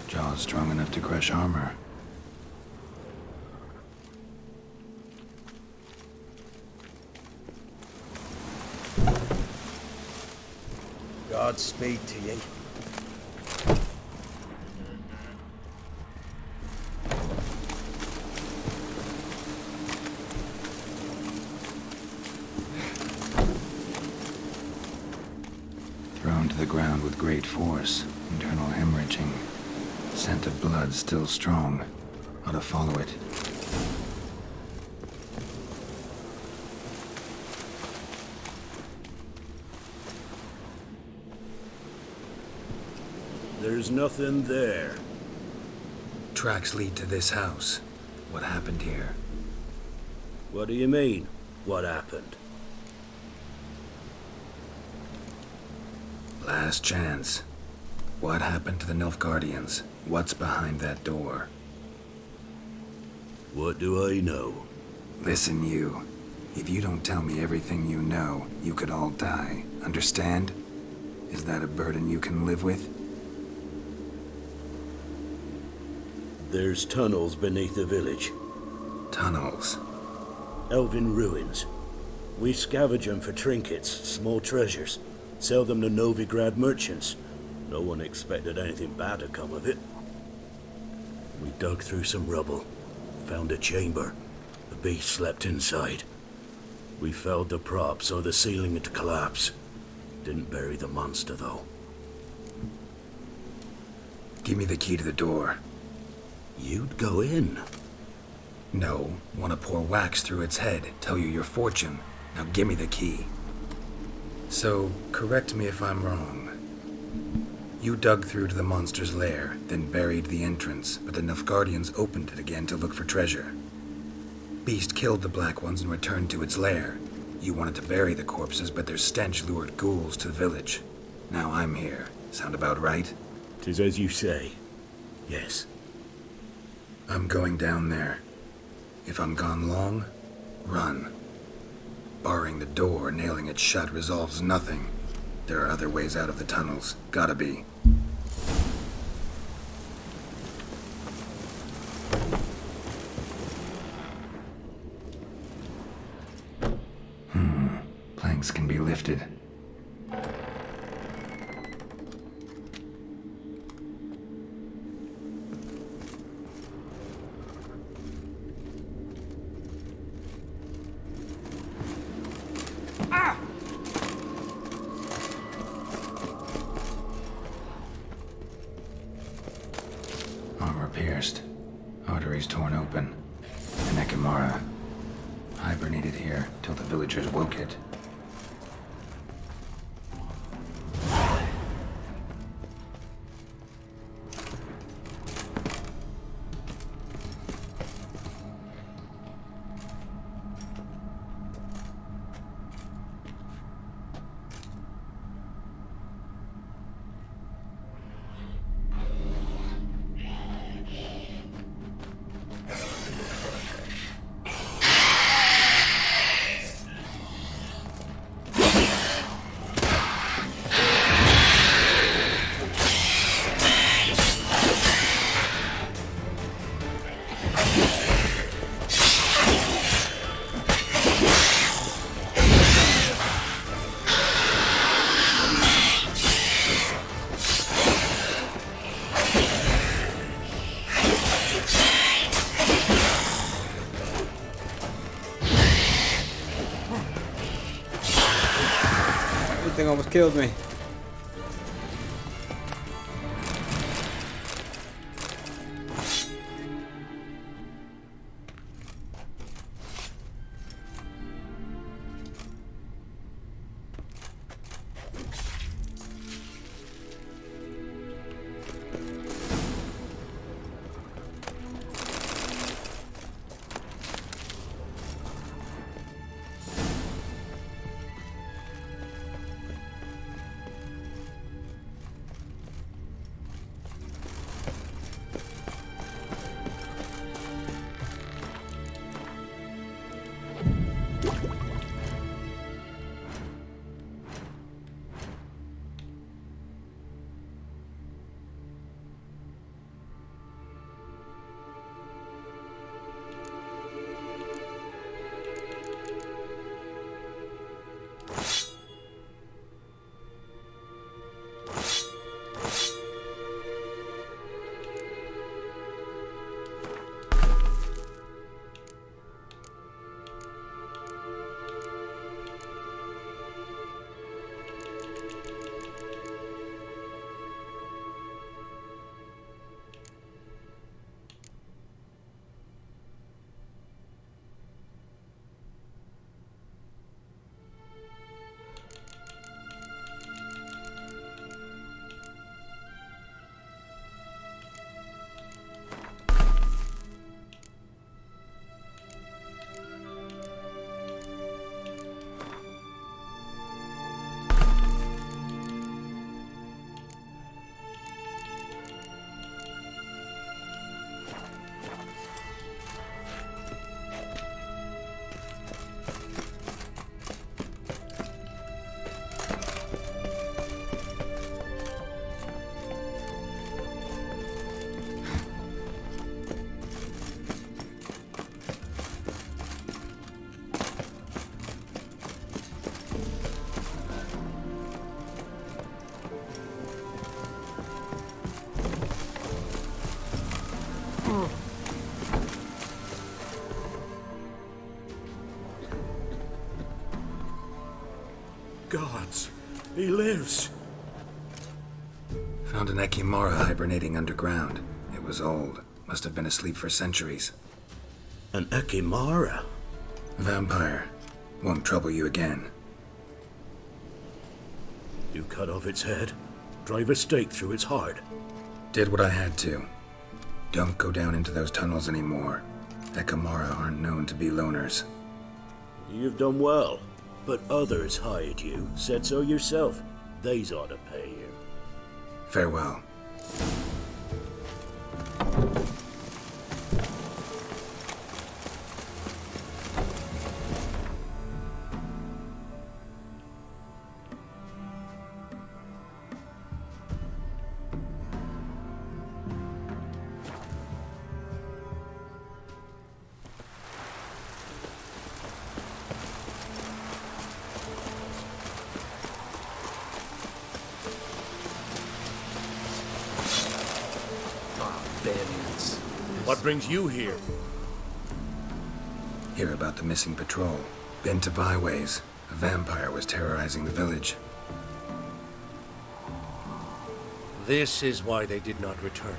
Jaws strong enough to crush armor. Godspeed to ye. Thrown to the ground with great force, internal hemorrhaging. Scent of blood still strong. Ought to follow it. There's nothing there. Tracks lead to this house. What happened here? What do you mean, what happened? Last chance. What happened to the Nilfgaardians? What's behind that door? What do I know? Listen, you. If you don't tell me everything you know, you could all die. Understand? Is that a burden you can live with? There's tunnels beneath the village. Tunnels? Elven ruins. We scavenge them for trinkets, small treasures. Sell them to Novigrad merchants. No one expected anything bad to come of it. We dug through some rubble. Found a chamber. The beast slept inside. We felled the prop so the ceiling had collapsed. Didn't bury the monster, though. Give me the key to the door. You'd go in? No. Want to pour wax through its head, tell you your fortune. Now give me the key. So, correct me if I'm wrong. You dug through to the monster's lair, then buried the entrance, but the Nilfgaardians opened it again to look for treasure. Beast killed the Black Ones and returned to its lair. You wanted to bury the corpses, but their stench lured ghouls to the village. Now I'm here. Sound about right? 'Tis as you say. Yes. I'm going down there. If I'm gone long, run. Barring the door, nailing it shut resolves nothing. There are other ways out of the tunnels. Gotta be. Planks can be lifted. Armor pierced. Arteries torn open. An Ekimara. Hibernated here till the villagers woke it. Thing almost killed me. He lives. Found an Ekimara hibernating underground. It was old. Must have been asleep for centuries. An Ekimara? Vampire. Won't trouble you again. You cut off its head, drive a stake through its heart. Did what I had to. Don't go down into those tunnels anymore. Ekimara aren't known to be loners. You've done well, but others hired you. Said so yourself. They's ought to pay you. Farewell. What brings you here? Hear about the missing patrol. Been to byways. A vampire was terrorizing the village. This is why they did not return.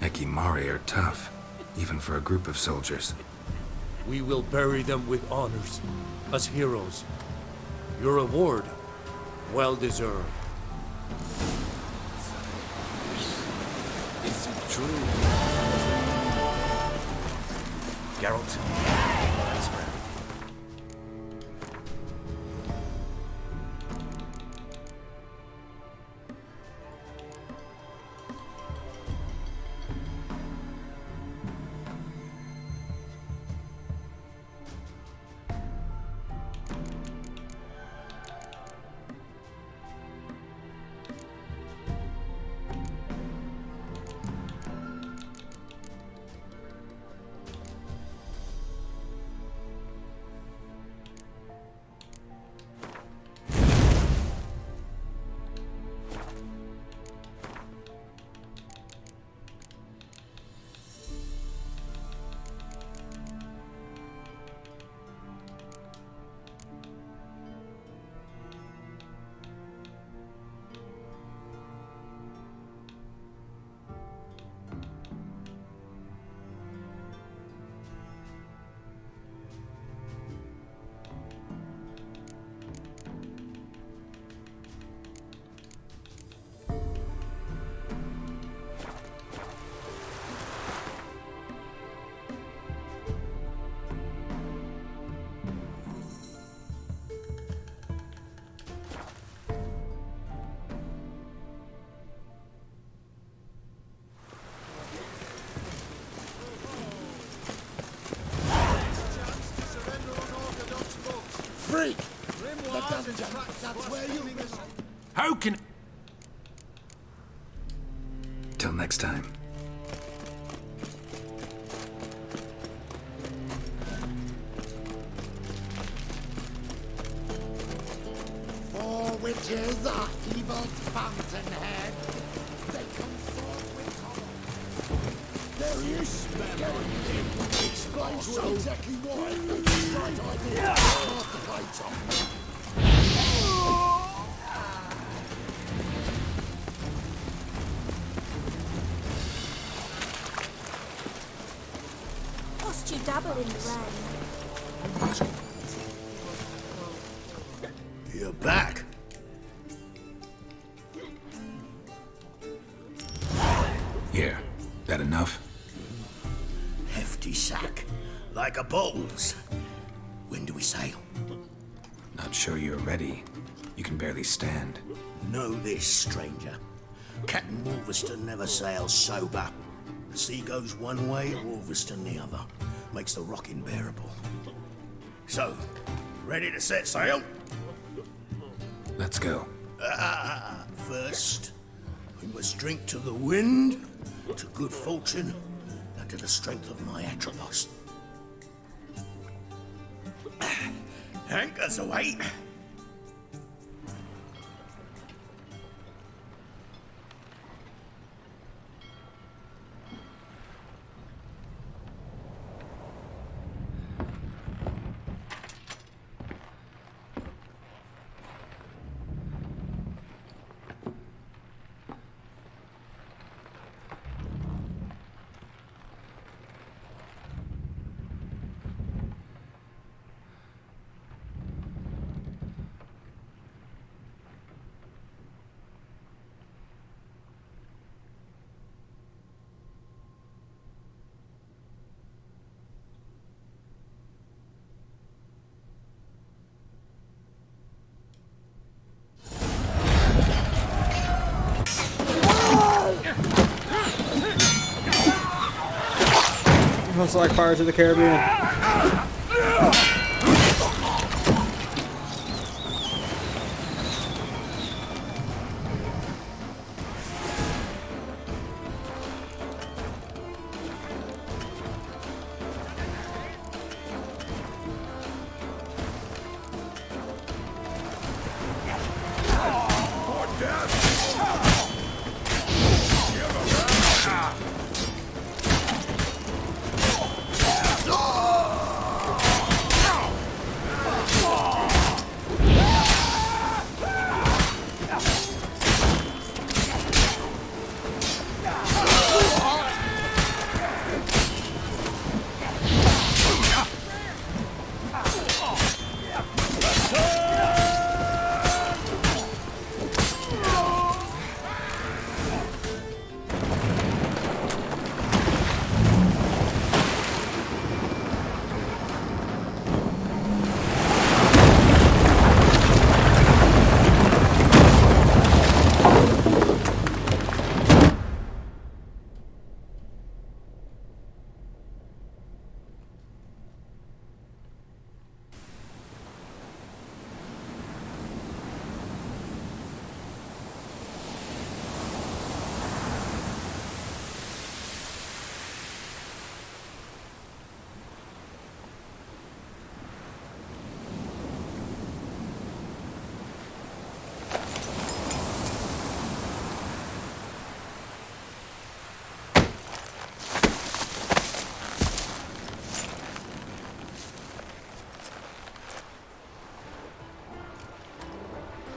Ekimari are tough, even for a group of soldiers. We will bury them with honors, as heroes. Your reward, well deserved. Is it true? Geralt, nice friend. Freak! The dungeon, that's where you... How can... Till next time. Four witches are evil's fountainhead. They consort with horror. There is smell on him. Explain to him exactly why. Right idea. Mark the plates off. Whilst you dabble in the rain. You're back. Here. That enough? Hefty sack. Like a bull's. When do we sail? Not sure you're ready. You can barely stand. Know this, stranger. Captain Wolverston never sails sober. The sea goes one way, Wolverston the other. Makes the rocking bearable. So, ready to set sail? Let's go. First, we must drink to the wind, to good fortune, and to the strength of my Atropos. Anchors away. That's like Pirates of the Caribbean.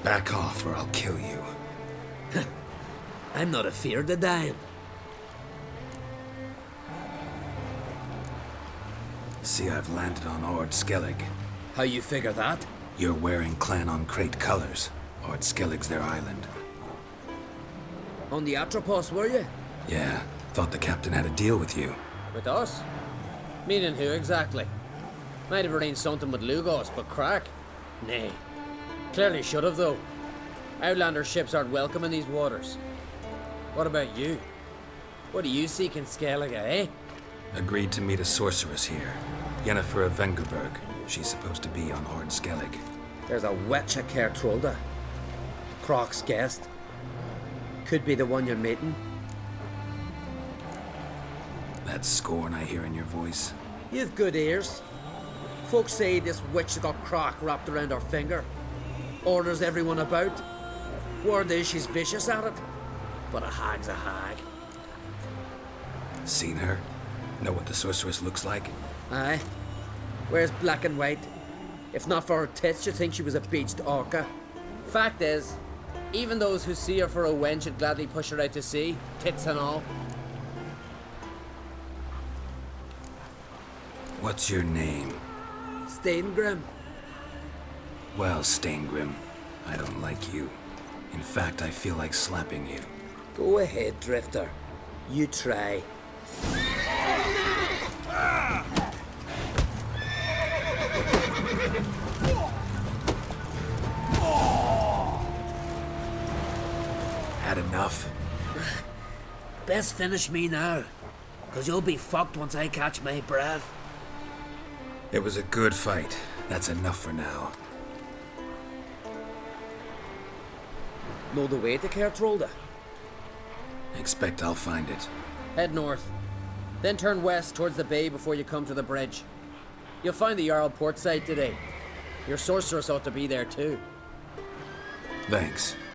Back off or I'll kill you. I'm not afeard of dying. See, I've landed on Ord Skellig. How you figure that? You're wearing Clan on Crate colors. Ord Skellig's their island. On the Atropos, were you? Yeah, thought the captain had a deal with you. With us? Meaning who exactly? Might have arranged something with Lugos, but crack? Nay. Clearly should have, though. Outlander ships aren't welcome in these waters. What about you? What do you seek in Skellige, eh? Agreed to meet a sorceress here. Yennefer of Vengerberg. She's supposed to be on Ord Skellig. There's a witch at Kertrolda. Croc's guest. Could be the one you're meeting. That scorn I hear in your voice. You've good ears. Folks say this witch got Croc wrapped around her finger. Orders everyone about. Word is she's vicious at it. But a hag's a hag. Seen her? Know what the sorceress looks like? Aye. Wears black and white. If not for her tits, you'd think she was a beached orca. Fact is, even those who see her for a wench would gladly push her out to sea, tits and all. What's your name? Steingrim. Well, Steingrim, I don't like you. In fact, I feel like slapping you. Go ahead, Drifter. You try. Had enough? Best finish me now, 'cause you'll be fucked once I catch my breath. It was a good fight. That's enough for now. Know the way to Kertrolda? Expect I'll find it. Head north, then turn west towards the bay before you come to the bridge. You'll find the Jarl port site today. Your sorceress ought to be there too. Thanks.